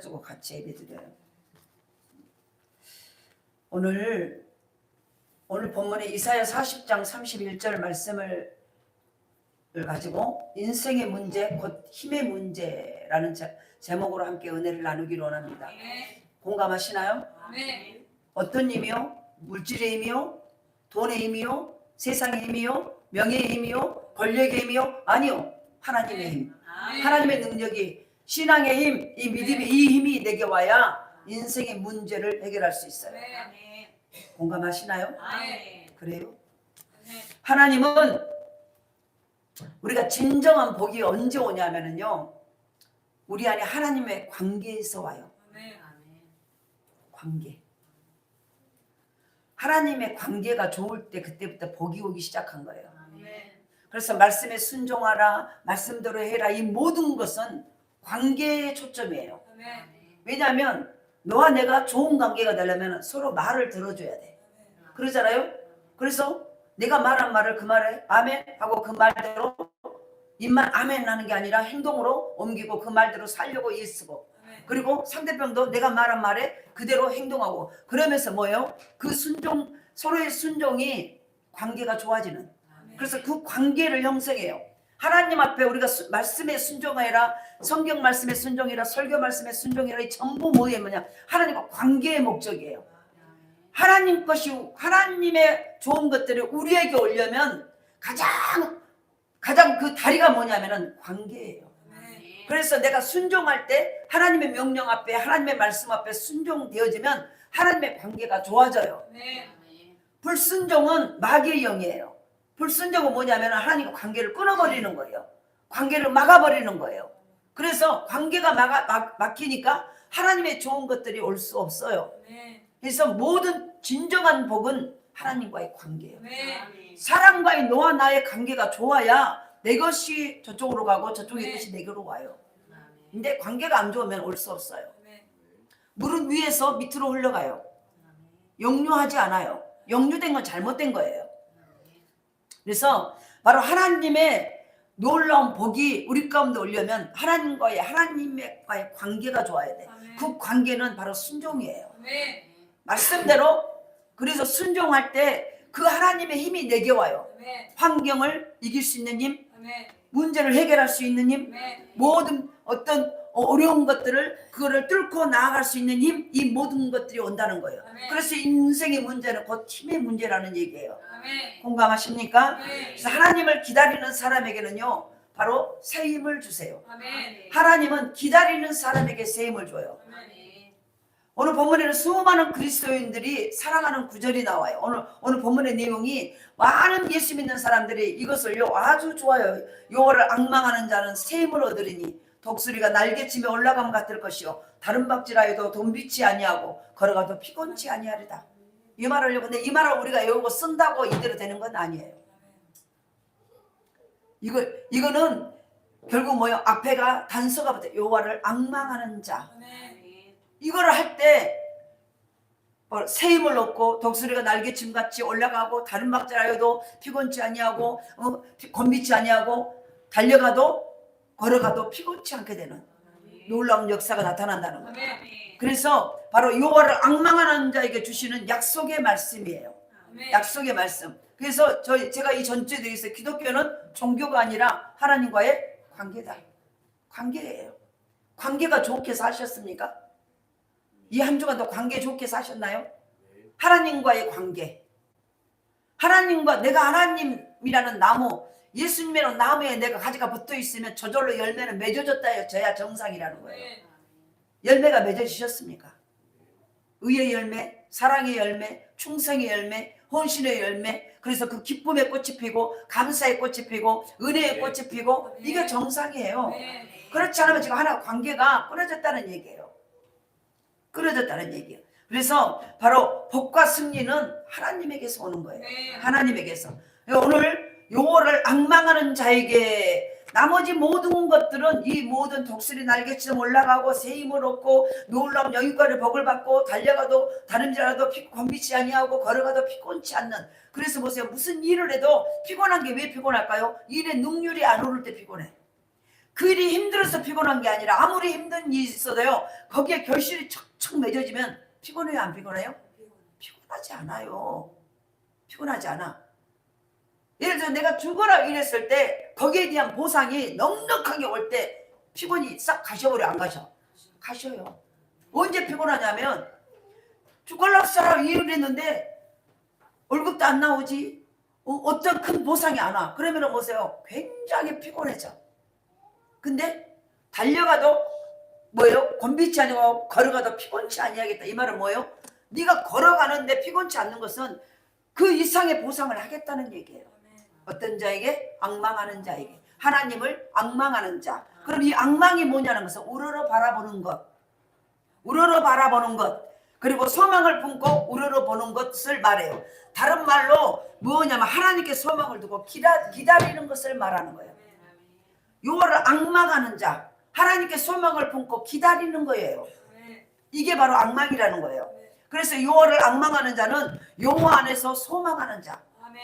가지고 같이 예배드려요. 오늘 본문의 이사야 40장 31절 말씀을 가지고 인생의 문제 곧 힘의 문제라는 제목으로 함께 은혜를 나누기로 원합니다. 공감하시나요? 어떤 힘이요? 물질의 힘이요? 돈의 힘이요? 세상의 힘이요? 명예의 힘이요? 권력의 힘이요? 아니요. 하나님의 힘. 하나님의 능력이, 신앙의 힘, 이 믿음의 이 힘이 내게 와야 인생의 문제를 해결할 수 있어요. 공감하시나요? 그래요? 하나님은 우리가 진정한 복이 언제 오냐면요, 우리 안에 하나님의 관계에서 와요. 관계. 하나님의 관계가 좋을 때 그때부터 복이 오기 시작한 거예요. 그래서 말씀에 순종하라, 말씀대로 해라, 이 모든 것은 관계에 초점이에요. 왜냐하면 너와 내가 좋은 관계가 되려면 서로 말을 들어줘야 돼. 그러잖아요. 그래서 내가 말한 말을 그 말에 아멘 하고 그 말대로 입만 아멘 하는 게 아니라 행동으로 옮기고 그 말대로 살려고 일쓰고, 그리고 상대편도 내가 말한 말에 그대로 행동하고, 그러면서 뭐예요? 그 순종, 서로의 순종이 관계가 좋아지는, 그래서 그 관계를 형성해요. 하나님 앞에 우리가 말씀에 순종하라, 성경 말씀에 순종이라, 설교 말씀에 순종이라, 이 전부 뭐냐? 하나님과 관계의 목적이에요. 하나님 것이, 하나님의 좋은 것들을 우리에게 오려면 가장 그 다리가 뭐냐면은 관계예요. 그래서 내가 순종할 때 하나님의 명령 앞에, 하나님의 말씀 앞에 순종되어지면 하나님의 관계가 좋아져요. 불순종은 마귀의 영이에요. 불순종은 뭐냐면 하나님과 관계를 끊어버리는 거예요. 관계를 막아버리는 거예요. 그래서 관계가 막히니까 하나님의 좋은 것들이 올 수 없어요. 그래서 모든 진정한 복은 하나님과의 관계예요. 사람과의 너와 나의 관계가 좋아야 내 것이 저쪽으로 가고 저쪽의 것이 내게로 와요. 근데 관계가 안 좋으면 올 수 없어요. 물은 위에서 밑으로 흘러가요. 역류하지 않아요. 역류된 건 잘못된 거예요. 그래서 바로 하나님의 놀라운 복이 우리 가운데 오려면 하나님과의 관계가 좋아야 돼. 그 관계는 바로 순종이에요. 말씀대로. 그래서 순종할 때 그 하나님의 힘이 내게 와요. 환경을 이길 수 있는 힘, 문제를 해결할 수 있는 힘, 모든 어떤 어려운 것들을 그거를 뚫고 나아갈 수 있는 힘, 이 모든 것들이 온다는 거예요. 그래서 인생의 문제는 곧 힘의 문제라는 얘기예요. 공감하십니까? 그래서 하나님을 기다리는 사람에게는요, 바로 새 힘을 주세요. 하나님은 기다리는 사람에게 새 힘을 줘요. 오늘 본문에는 수많은 그리스도인들이 사랑하는 구절이 나와요. 오늘 본문의 내용이 많은 예수 믿는 사람들이 이것을요 아주 좋아요. 여호와를 앙망하는 자는 새 힘을 얻으리니 독수리가 날개치며 올라감 같을 것이요 다른 박질하여도 돈비치 아니하고 걸어가도 피곤치 아니하리다. 이 말을요, 근데 이 말을 우리가 외우고 쓴다고 이대로 되는 건 아니에요. 이거는 결국 뭐예요? 앞에가 단서가 붙어요. 여호와를 앙망하는 자. 이거를 할 때 새 힘을 얻고 독수리가 날개침같이 올라가고 다른 박질하여도 피곤치 아니하고 곤비치 아니하고 달려가도 걸어가도 피곤치 않게 되는 놀라운 역사가 나타난다는 거예요. 그래서 바로 여호와를 앙망하는 자에게 주시는 약속의 말씀이에요. 약속의 말씀. 그래서 제가 이 전주에 대해서 기독교는 종교가 아니라 하나님과의 관계다. 관계예요. 관계가 좋게 사셨습니까? 이 한 주간도 관계 좋게 사셨나요? 하나님과의 관계. 하나님과, 내가 하나님이라는 나무, 예수님이라는 나무에 내가 가지가 붙어 있으면 저절로 열매는 맺어졌다 져야 정상이라는 거예요. 열매가 맺어지셨습니까? 의의 열매, 사랑의 열매, 충성의 열매, 헌신의 열매. 그래서 그 기쁨의 꽃이 피고 감사의 꽃이 피고 은혜의 꽃이 피고 이게 정상이에요. 그렇지 않으면 지금 하나 관계가 끊어졌다는 얘기예요. 끊어졌다는 얘기예요. 그래서 바로 복과 승리는 하나님에게서 오는 거예요. 하나님에게서. 오늘 여호와를 앙망하는 자에게 나머지 모든 것들은, 이 모든 독수리 날개처럼 올라가고 새 힘을 얻고 놀라운 영육과를 복을 받고 달려가도 다름질하도 곤비치 아니하고 걸어가도 피곤치 않는. 그래서 보세요. 무슨 일을 해도 피곤한 게 왜 피곤할까요? 일의 능률이 안 오를 때 피곤해. 그 일이 힘들어서 피곤한 게 아니라 아무리 힘든 일이 있어도요, 거기에 결실이 척척 맺어지면 피곤해요, 안 피곤해요? 피곤하지 않아요. 피곤하지 않아. 예를 들어 내가 죽어라 이랬을 때 거기에 대한 보상이 넉넉하게 올 때 피곤이 싹 가셔버려, 안 가셔? 가셔요. 언제 피곤하냐면 죽을라 사람 일을 했는데 월급도 안 나오지, 어떤 큰 보상이 안 와. 그러면 보세요, 굉장히 피곤해져. 근데 달려가도 뭐예요? 곤비치 아니고 걸어가도 피곤치 아니하겠다. 이 말은 뭐예요? 네가 걸어가는데 피곤치 않는 것은 그 이상의 보상을 하겠다는 얘기예요. 어떤 자에게? 앙망하는 자에게. 하나님을 앙망하는 자. 그럼 이 앙망이 뭐냐는 것은 우러러 바라보는 것, 우러러 바라보는 것, 그리고 소망을 품고 우러러 보는 것을 말해요. 다른 말로 뭐냐면 하나님께 소망을 두고 기다리는 것을 말하는 거예요. 요거를 앙망하는 자, 하나님께 소망을 품고 기다리는 거예요. 이게 바로 앙망이라는 거예요. 그래서 요거를 앙망하는 자는 요 안에서 소망하는 자,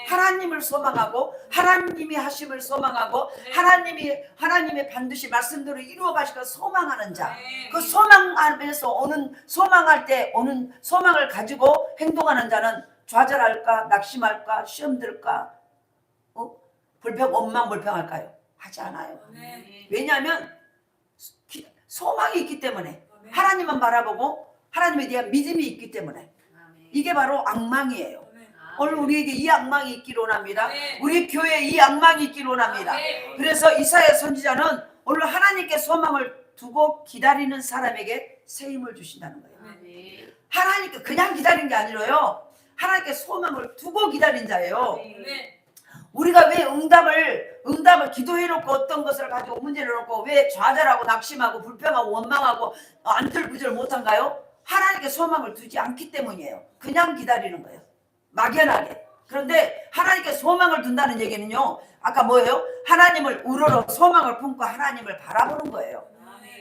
하나님을 소망하고 하나님이 하심을 소망하고 하나님이 반드시 말씀대로 이루어 가시고 소망하는 자, 그 소망하면서 오는, 소망할 때 오는 소망을 가지고 행동하는 자는 좌절할까, 낙심할까, 시험 들까, 원망 불평할까요? 하지 않아요. 왜냐하면 소망이 있기 때문에, 하나님만 바라보고 하나님에 대한 믿음이 있기 때문에. 이게 바로 앙망이에요. 오늘 우리에게 이 앙망이 있기를 원합니다. 우리 교회에 이 앙망이 있기를 원합니다. 그래서 이사야 선지자는 오늘 하나님께 소망을 두고 기다리는 사람에게 새 힘을 주신다는 거예요. 하나님께 그냥 기다린 게 아니라요, 하나님께 소망을 두고 기다린 자예요. 우리가 왜 응답을 기도해놓고 어떤 것을 가지고 문제를 놓고 왜 좌절하고 낙심하고 불평하고 원망하고 안절부절 못한가요? 하나님께 소망을 두지 않기 때문이에요. 그냥 기다리는 거예요, 막연하게. 그런데 하나님께 소망을 둔다는 얘기는요, 아까 뭐예요? 하나님을 우러러 소망을 품고 하나님을 바라보는 거예요.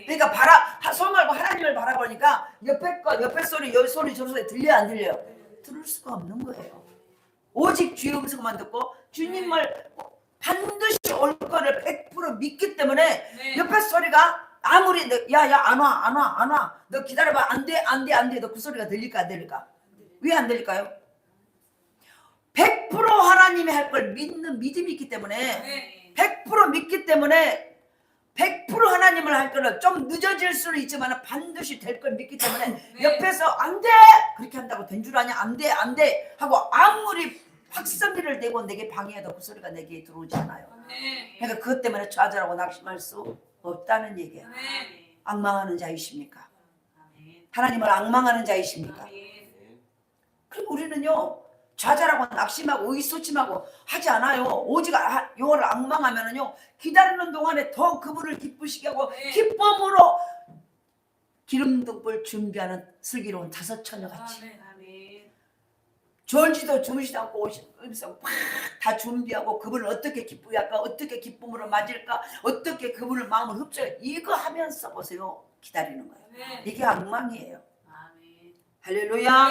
그러니까 소망을 하나님을 바라보니까 옆에 소리, 여 소리, 저 소리 들려요, 안 들려요? 들을 수가 없는 거예요. 오직 주의 음성만 듣고 주님을 반드시 올 거를 100% 믿기 때문에 옆에 소리가 아무리 야야 안 와 너 기다려봐, 안돼 너 그 소리가 들릴까 안 들릴까? 왜 안 들릴까요? 100% 하나님이 할 걸 믿는 믿음이 있기 때문에, 100% 믿기 때문에 100% 하나님을 할 거는 좀 늦어질 수는 있지만 반드시 될 걸 믿기 때문에 옆에서 안 돼! 그렇게 한다고 된 줄 아냐? 안 돼! 하고 아무리 확성기를 내고 내게 방해해도 그 소리가 내게 들어오지 않아요. 그러니까 그것 때문에 좌절하고 낙심할 수 없다는 얘기예요. 앙망하는 자이십니까? 하나님을 앙망하는 자이십니까? 그리고 우리는요, 좌절하고 낙심하고 의기소침하고 하지 않아요. 오직 요거를 앙망하면은요, 기다리는 동안에 더 그분을 기쁘시게 하고 기쁨으로 기름등불 준비하는 슬기로운 다섯 처녀같이 졸지도 주무시지 않고 오시면서 다 준비하고 그분을 어떻게 기쁘게 할까, 어떻게 기쁨으로 맞을까, 어떻게 그분을 마음을 흡수해, 이거 하면서 보세요, 기다리는 거예요. 이게 앙망이에요. 할렐루야.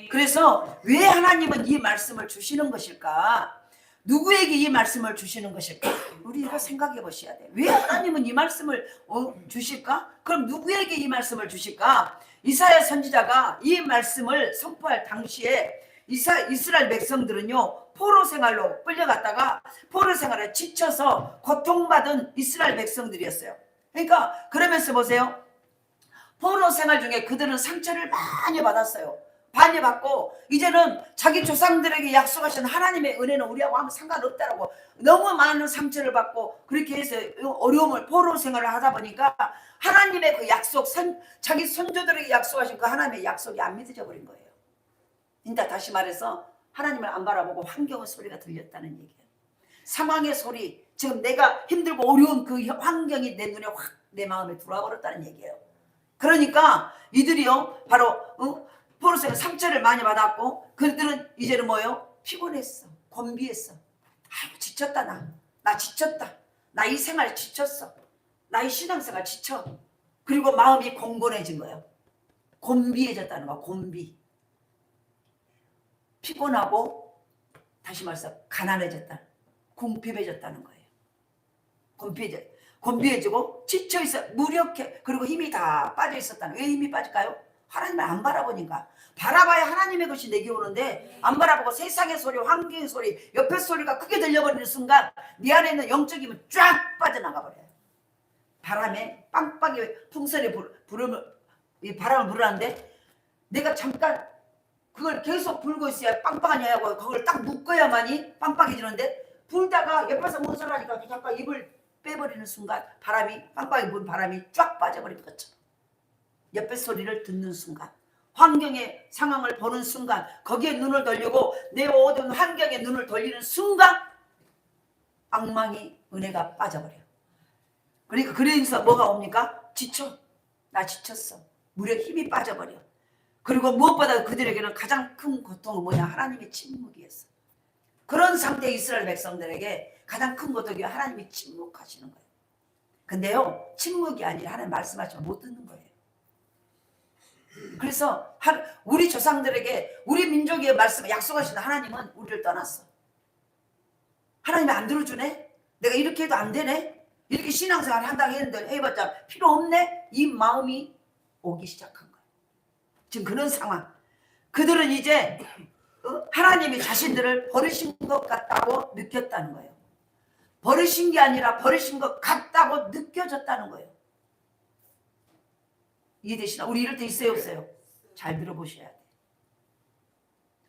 그래서 왜 하나님은 이 말씀을 주시는 것일까? 누구에게 이 말씀을 주시는 것일까? 우리가 생각해 보셔야 돼요. 왜 하나님은 이 말씀을 주실까? 그럼 누구에게 이 말씀을 주실까? 이사야 선지자가 이 말씀을 선포할 당시에 이스라엘 백성들은요, 포로 생활로 끌려갔다가 포로 생활에 지쳐서 고통받은 이스라엘 백성들이었어요. 그러니까 그러면서 보세요, 포로 생활 중에 그들은 상처를 많이 받았어요. 많이 받고 이제는 자기 조상들에게 약속하신 하나님의 은혜는 우리하고 아무 상관없다라고 너무 많은 상처를 받고 그렇게 해서 어려움을, 포로 생활을 하다 보니까 하나님의 그 약속, 자기 선조들에게 약속하신 그 하나님의 약속이 안 믿어져 버린 거예요. 그러니까 다시 말해서 하나님을 안 바라보고 환경의 소리가 들렸다는 얘기예요. 상황의 소리, 지금 내가 힘들고 어려운 그 환경이 내 눈에 확 내 마음에 들어와 버렸다는 얘기예요. 그러니까 이들이요, 바로 포로세는 상처를 많이 받았고 그들은 이제는 뭐예요? 피곤했어, 곤비했어. 아이고 지쳤다, 나 지쳤다, 나 이 생활 지쳤어, 나 이 신앙생활 지쳐. 그리고 마음이 공곤해진 거예요. 곤비해졌다는 거야. 곤비, 피곤하고 다시 말해서 가난해졌다, 궁핍해졌다는 거예요. 곤비해지고 지쳐있어 무력해. 그리고 힘이 다 빠져 있었다는. 왜 힘이 빠질까요? 하나님을 안 바라보니까. 바라봐야 하나님의 것이 내게 오는데 안 바라보고 세상의 소리, 환경의 소리, 옆에 소리가 크게 들려버리는 순간 네 안에 있는 영적인 힘은 쫙 빠져나가 버려요. 바람에 빵빵히 풍선에 이 바람을 불었는데 내가 잠깐 그걸 계속 불고 있어야 빵빵하냐 하고 그걸 딱 묶어야만이 빵빵해지는데 불다가 옆에서 뭔 소리 하니까 잠깐 입을 빼버리는 순간 바람이 빵빵히 부은 바람이 쫙 빠져버린 것처럼 옆에 소리를 듣는 순간 환경의 상황을 보는 순간 거기에 눈을 돌리고 내 모든 환경에 눈을 돌리는 순간 악망이 은혜가 빠져버려요. 그러니까 그래서 뭐가 옵니까? 지쳐. 나 지쳤어. 무력 힘이 빠져버려. 그리고 무엇보다 그들에게는 가장 큰 고통은 뭐냐? 하나님의 침묵이었어. 그런 상태의 이스라엘 백성들에게 가장 큰 고통이 하나님이 침묵하시는 거예요. 근데요, 침묵이 아니라 하나님 말씀하시면 못 듣는 거예요. 그래서 우리 조상들에게 우리 민족의 말씀 약속하신 하나님은 우리를 떠났어. 하나님이 안 들어주네? 내가 이렇게 해도 안 되네? 이렇게 신앙생활 한다고 했는데 해봤자 필요 없네? 이 마음이 오기 시작한 거예요. 지금 그런 상황. 그들은 이제 하나님이 자신들을 버리신 것 같다고 느꼈다는 거예요. 버리신 게 아니라 버리신 것 같다고 느껴졌다는 거예요. 이해되시나? 우리 이럴 때 있어요 없어요? 잘 들어보셔야 돼.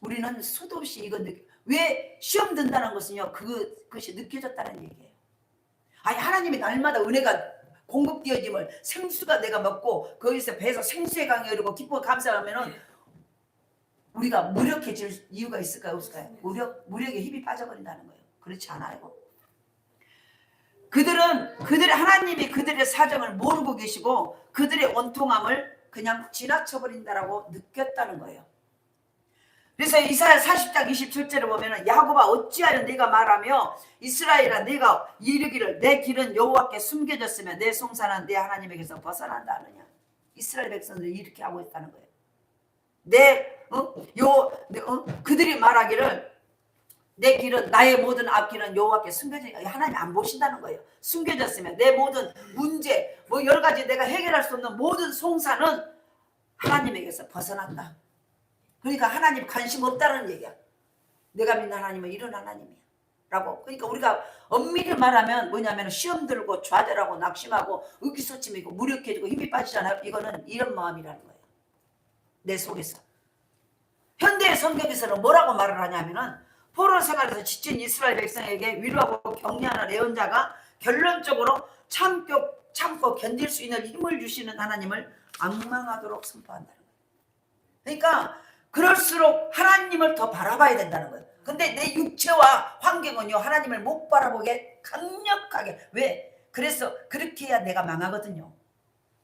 우리는 수도 없이 이건 왜 시험 든다는 것은요, 그것이 느껴졌다는 얘기예요. 아니 하나님이 날마다 은혜가 공급되어짐을 생수가 내가 먹고 거기서 배에서 생수의 강이 흐르고 기뻐 감사하면은 우리가 무력해질 이유가 있을까요 없을까요? 무력에 힘이 빠져버린다는 거예요. 그렇지 않아요? 그들의 하나님이 그들의 사정을 모르고 계시고 그들의 원통함을 그냥 지나쳐버린다라고 느꼈다는 거예요. 그래서 이사야 40장 27절에 보면은 야곱아 어찌하여 네가 말하며 이스라엘아 네가 이르기를 내 길은 여호와께 숨겨졌으며 내 송사는 내 하나님에게서 벗어난다 하느냐. 이스라엘 백성들이 이렇게 하고 있다는 거예요. 그들이 말하기를 내 길은 나의 모든 앞길은 여호와께 숨겨졌으며 하나님 안 보신다는 거예요. 숨겨졌으면 내 모든 문제 여러 가지 내가 해결할 수 없는 모든 송사는 하나님에게서 벗어난다. 그러니까 하나님 관심 없다는 얘기야. 내가 믿는 하나님은 이런 하나님이야 라고. 그러니까 우리가 엄밀히 말하면 뭐냐면 시험 들고 좌절하고 낙심하고 의기소침이고 무력해지고 힘이 빠지잖아요. 이거는 이런 마음이라는 거예요. 내 속에서. 현대의 성경에서는 뭐라고 말을 하냐면은 포로 생활에서 지친 이스라엘 백성에게 위로하고 격려하는 예언자가 결론적으로 참고 견딜 수 있는 힘을 주시는 하나님을 앙망하도록 선포한다는 거예요. 그러니까 그럴수록 하나님을 더 바라봐야 된다는 거예요. 근데 내 육체와 환경은요 하나님을 못 바라보게 강력하게. 왜? 그래서 그렇게 해야 내가 망하거든요.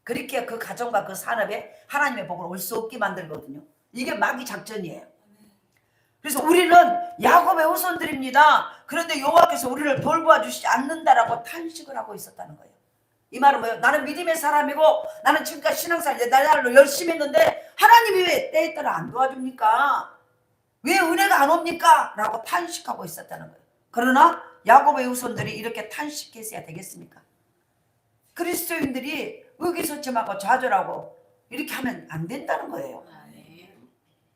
그렇게 해야 그 가정과 그 산업에 하나님의 복을 올 수 없게 만들거든요. 이게 마귀 작전이에요. 그래서 우리는 야곱의 후손들입니다. 그런데 여호와께서 우리를 돌보아 주시지 않는다라고 탄식을 하고 있었다는 거예요. 이 말은 뭐예요? 나는 믿음의 사람이고 나는 지금까지 신앙생활 나날로 열심히 했는데 하나님이 왜 때에 따라 안 도와줍니까? 왜 은혜가 안 옵니까? 라고 탄식하고 있었다는 거예요. 그러나 야곱의 후손들이 이렇게 탄식해서야 되겠습니까? 그리스도인들이 의기소침하고 좌절하고 이렇게 하면 안 된다는 거예요.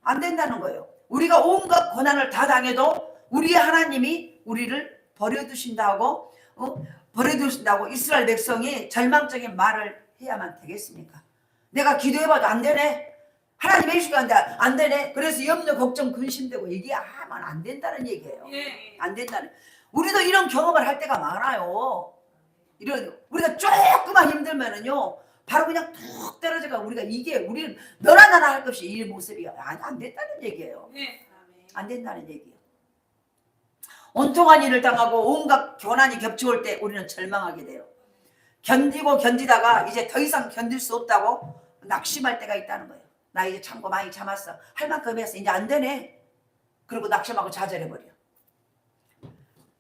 안 된다는 거예요. 우리가 온갖 고난을 다 당해도 우리 하나님이 우리를 버려두신다고 이스라엘 백성이 절망적인 말을 해야만 되겠습니까? 내가 기도해봐도 안 되네. 하나님 해주시고 안 되네. 그래서 염려, 걱정, 근심되고 얘기하면 안 된다는 얘기예요. 안 된다는. 우리도 이런 경험을 할 때가 많아요. 우리가 조금만 힘들면은요, 바로 그냥 툭 떨어져가 우리가 우리는 너나 나나 할 것이 이 모습이 안 된다는 얘기예요. 안 된다는 얘기예요. 온통한 일을 당하고 온갖 고난이 겹쳐올 때 우리는 절망하게 돼요. 견디다가 이제 더 이상 견딜 수 없다고 낙심할 때가 있다는 거예요. 나 이제 참고 많이 참았어. 할 만큼 했어. 이제 안 되네. 그리고 낙심하고 좌절해버려.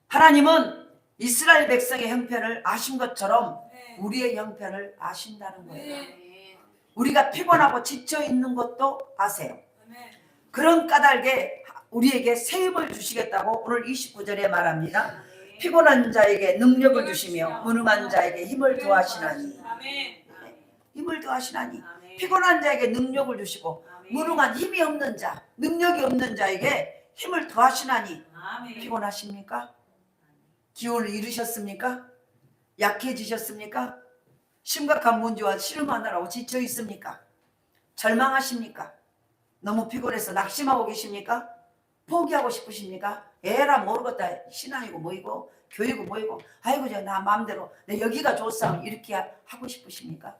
하나님은 이스라엘 백성의 형편을 아신 것처럼 우리의 형편을 아신다는 거예요. 우리가 피곤하고 지쳐있는 것도 아세요. 그런 까닭에 우리에게 새 힘을 주시겠다고 오늘 29절에 말합니다. 피곤한 자에게 능력을 주시며 무능한 자에게 힘을 더하시나니. 힘을 더하시나니. 피곤한 자에게 능력을 주시고 무능한 힘이 없는 자, 능력이 없는 자에게 힘을 더하시나니. 피곤하십니까? 기운을 잃으셨습니까? 약해지셨습니까? 심각한 문제와 씨름하느라고 지쳐 있습니까? 절망하십니까? 너무 피곤해서 낙심하고 계십니까? 포기하고 싶으십니까? 에라 모르겠다. 신앙이고 뭐이고 교회고 뭐이고 아이고 저 나 마음대로 내 여기가 좋사 이렇게 하고 싶으십니까?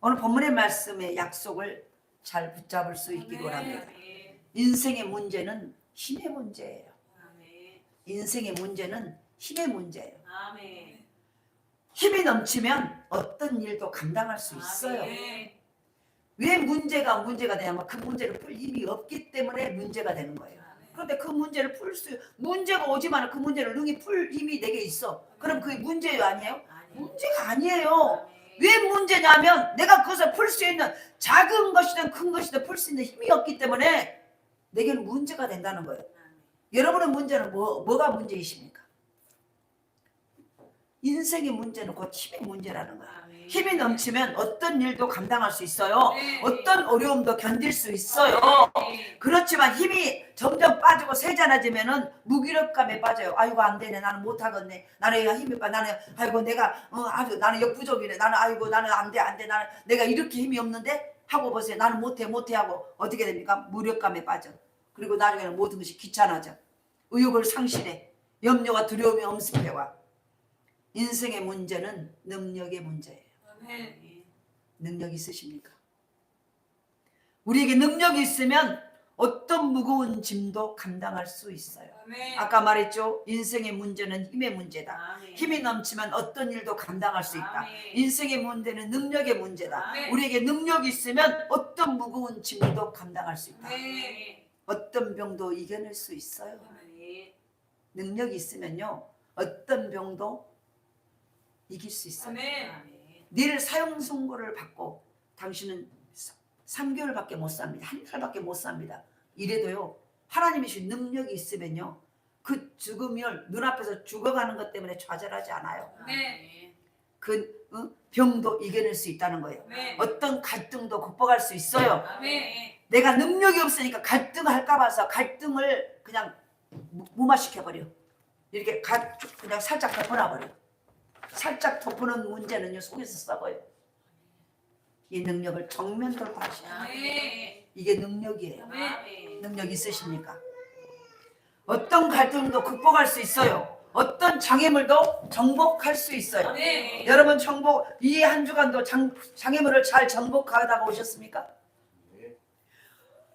오늘 본문의 말씀의 약속을 잘 붙잡을 수 있기를 원합니다. 인생의 문제는 힘의 문제예요. 인생의 문제는 힘의 문제예요. 힘이 넘치면 어떤 일도 감당할 수 있어요. 왜 문제가 되냐면 그 문제를 풀 힘이 없기 때문에 문제가 되는 거예요. 그런데 그 문제를 문제가 오지만 그 문제를 능히 풀 힘이 내게 있어. 그럼 그게 문제예요, 아니에요? 문제가 아니에요. 왜 문제냐면 내가 그것을 풀 수 있는 작은 것이든 큰 것이든 풀 수 있는 힘이 없기 때문에 내게는 문제가 된다는 거예요. 여러분의 문제는 뭐가 문제이십니까? 인생의 문제는 곧 힘의 문제라는 거예요. 힘이 넘치면 어떤 일도 감당할 수 있어요. 어떤 어려움도 견딜 수 있어요. 그렇지만 힘이 점점 빠지고 세잔해지면은 무기력감에 빠져요. 아이고 안 되네. 나는 못하겠네. 나는 힘이 빠. 나는 아이고 내가 아주 나는 역부족이네. 나는 아이고 나는 안 돼. 나는 내가 이렇게 힘이 없는데 하고 보세요. 나는 못해 하고 어떻게 됩니까? 무력감에 빠져. 그리고 나중에는 모든 것이 귀찮아져. 의욕을 상실해. 염려와 두려움이 엄습해와. 인생의 문제는 능력의 문제예요. 능력 있으십니까? 우리에게 능력이 있으면 어떤 무거운 짐도 감당할 수 있어요. 아까 말했죠. 인생의 문제는 힘의 문제다. 힘이 넘치면 어떤 일도 감당할 수 있다. 인생의 문제는 능력의 문제다. 우리에게 능력이 있으면 어떤 무거운 짐도 감당할 수 있다. 어떤 병도 이겨낼 수 있어요. 능력이 있으면요 어떤 병도 이길 수 있어요. 늘 사형 선고를 받고 당신은 3개월밖에 못 삽니다. 한 달밖에 못 삽니다. 이래도요 하나님이 주신 능력이 있으면요 그 죽음을 눈앞에서 죽어가는 것 때문에 좌절하지 않아요. 그 병도 이겨낼 수 있다는 거예요. 어떤 갈등도 극복할 수 있어요. 내가 능력이 없으니까 갈등할까 봐서 갈등을 그냥 무마시켜버려. 이렇게 그냥 살짝 덮어놔버려. 살짝 덮어놓은 문제는요 속에서 썩어요. 이 능력을 정면 돌파하시라. 이게 능력이에요. 능력 있으십니까? 어떤 갈등도 극복할 수 있어요. 어떤 장애물도 정복할 수 있어요. 여러분 이 한 주간도 장애물을 잘 정복하다가 오셨습니까?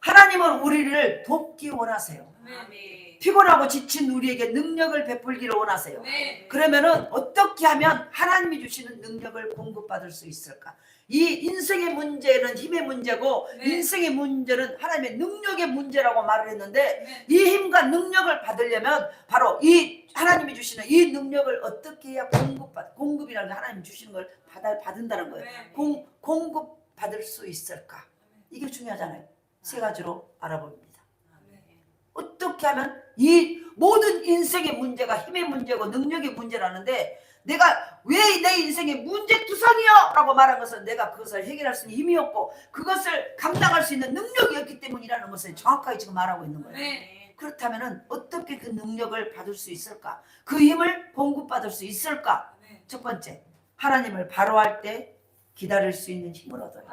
하나님은 우리를 돕기 원하세요. 피곤하고 지친 우리에게 능력을 베풀기를 원하세요. 그러면은 어떻게 하면 하나님이 주시는 능력을 공급받을 수 있을까? 이 인생의 문제는 힘의 문제고 인생의 문제는 하나님의 능력의 문제라고 말을 했는데 이 힘과 능력을 받으려면 바로 이 하나님이 주시는 이 능력을 어떻게 해야 공급이라는 게 하나님이 주시는 걸 받는다는 거예요. 공급받을 수 있을까? 이게 중요하잖아요. 세 가지로 알아봅니다. 어떻게 하면 이 모든 인생의 문제가 힘의 문제고 능력의 문제라는데 내가 왜 내 인생의 문제투성이요 라고 말한 것은 내가 그것을 해결할 수 있는 힘이 없고 그것을 감당할 수 있는 능력이 없기 때문이라는 것을 정확하게 지금 말하고 있는 거예요. 그렇다면 어떻게 그 능력을 받을 수 있을까? 그 힘을 공급받을 수 있을까? 첫 번째, 하나님을 바로 할 때 기다릴 수 있는 힘을 얻어요.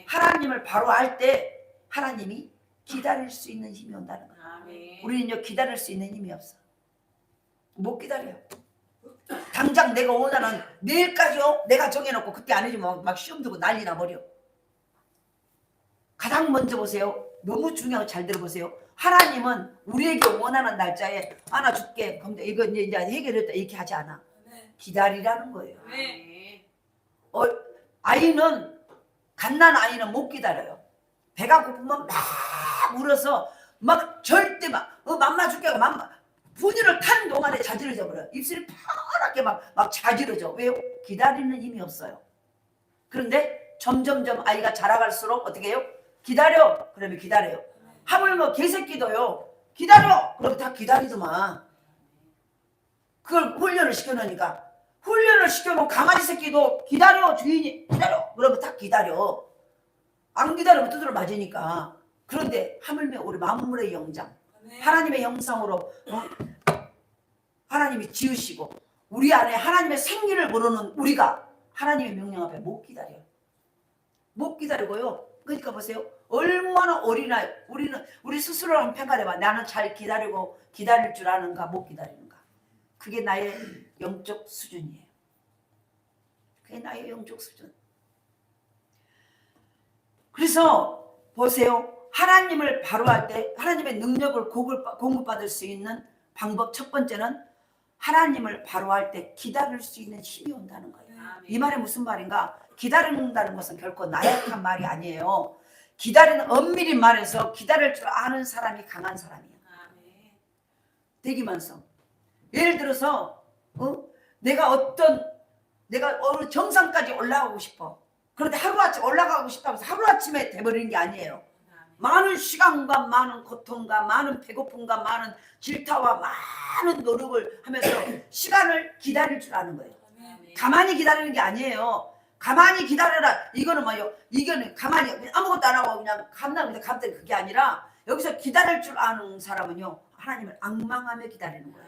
하나님을 바로 할 때 하나님이 기다릴 수 있는 힘이 온다는 거예요. 우리는요 기다릴 수 있는 힘이 없어. 못 기다려요. 당장 내가 원하는 내일까지요 내가 정해놓고 그때 안 해주면 막 시험 두고 난리 나버려. 가장 먼저 보세요. 너무 중요한 거 잘 들어보세요. 하나님은 우리에게 원하는 날짜에 하나 줄게. 그럼 이거 이제 해결했다 이렇게 하지 않아. 기다리라는 거예요. 아이는 갓난 아이는 못 기다려요. 배가 고프면 막 울어서 막 절대 맘마 줄게 분유를 탄 동안에 자지러져 버려요. 입술이 파랗게 막 자지러져. 왜요? 기다리는 힘이 없어요. 그런데 점점점 아이가 자라갈수록 어떻게 해요? 기다려. 그러면 기다려요. 하물며 개새끼도요. 기다려. 그러면 다 기다리더만. 그걸 훈련을 시켜놓으니까 훈련을 시켜놓은 강아지 새끼도 기다려 주인이 기다려 그러면 딱 기다려. 안 기다리면 두드려 맞으니까. 그런데 하물며 우리 만물의 영장 하나님의 형상으로 하나님이 지으시고 우리 안에 하나님의 생기를 모르는 우리가 하나님의 명령 앞에 못 기다려. 못 기다리고요. 그러니까 보세요. 얼마나 어린아이 우리 스스로 한 평가해봐. 나는 잘 기다리고 기다릴 줄 아는가 못 기다리는가. 그게 나의 영적 수준이에요. 그게 나의 영적 수준. 그래서 보세요. 하나님을 바로할 때 하나님의 능력을 공급받을 수 있는 방법 첫 번째는 하나님을 바로할 때 기다릴 수 있는 힘이 온다는 거예요. 이 말이 무슨 말인가? 기다린다는 것은 결코 나약한 말이 아니에요. 기다리는 엄밀히 말해서 기다릴 줄 아는 사람이 강한 사람이에요. 대기만성. 예를 들어서 내가 어느 정상까지 올라가고 싶어. 그런데 하루아침 올라가고 싶다고 해서 하루아침에 돼버리는 게 아니에요. 많은 시간과 많은 고통과 많은 배고픔과 많은 질타와 많은 노력을 하면서 시간을 기다릴 줄 아는 거예요. 가만히 기다리는 게 아니에요. 가만히 기다려라. 이거는 뭐예요? 이거는 가만히 아무것도 안 하고 그냥 간다는데 갑자기 그게 아니라 여기서 기다릴 줄 아는 사람은요. 하나님을 앙망하며 기다리는 거예요.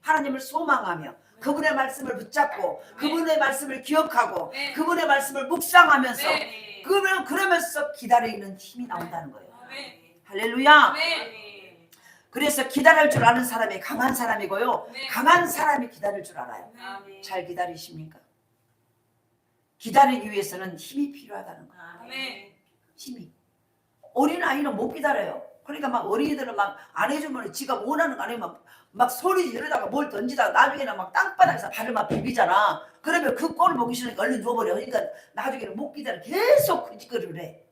하나님을 소망하며 그분의 말씀을 붙잡고 그분의 말씀을 기억하고 그분의 말씀을 묵상하면서 그러면서 기다리는 힘이 나온다는 거예요. 할렐루야. 그래서 기다릴 줄 아는 사람이 강한 사람이고요. 강한 사람이 기다릴 줄 알아요. 잘 기다리십니까? 기다리기 위해서는 힘이 필요하다는 거예요. 힘이. 어린아이는 못 기다려요. 그러니까 막 어린이들은 막 안 해주면 지가 원하는 거 안 해주면 막 소리 지르다가 뭘 던지다가 나중에는 막 땅바닥에서 발을 막 비비잖아. 그러면 그 꼴을 보기 싫으니까 얼른 줘버려. 그러니까 나중에는 못 기다려. 계속 그 짓거리를 해.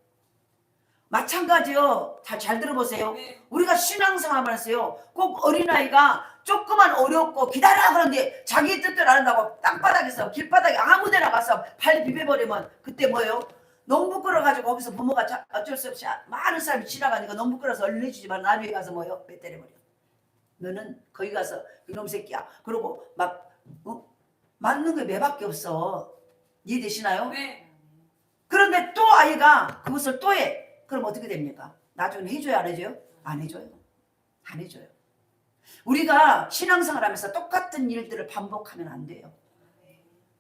마찬가지요. 잘 들어보세요. 우리가 신앙생활을 했어요. 꼭 어린아이가 조금만 어렵고 기다려 그런데 자기 뜻대로 안 한다고 땅바닥에서 길바닥에 아무데나 가서 발 비벼버리면 그때 뭐예요? 너무 부끄러워가지고 거기서 부모가 어쩔 수 없이 많은 사람이 지나가니까 너무 부끄러워서 얼른 해주지만 나중에 가서 뭐예요? 배 때려버려. 너는 거기 가서 이놈 새끼야. 그러고 막 맞는 게 매밖에 없어. 이해되시나요? 그런데 또 아이가 그것을 또 해. 그럼 어떻게 됩니까? 나중에 해줘요 안 해줘요? 안 해줘요. 안 해줘요. 우리가 신앙생활 하면서 똑같은 일들을 반복하면 안 돼요.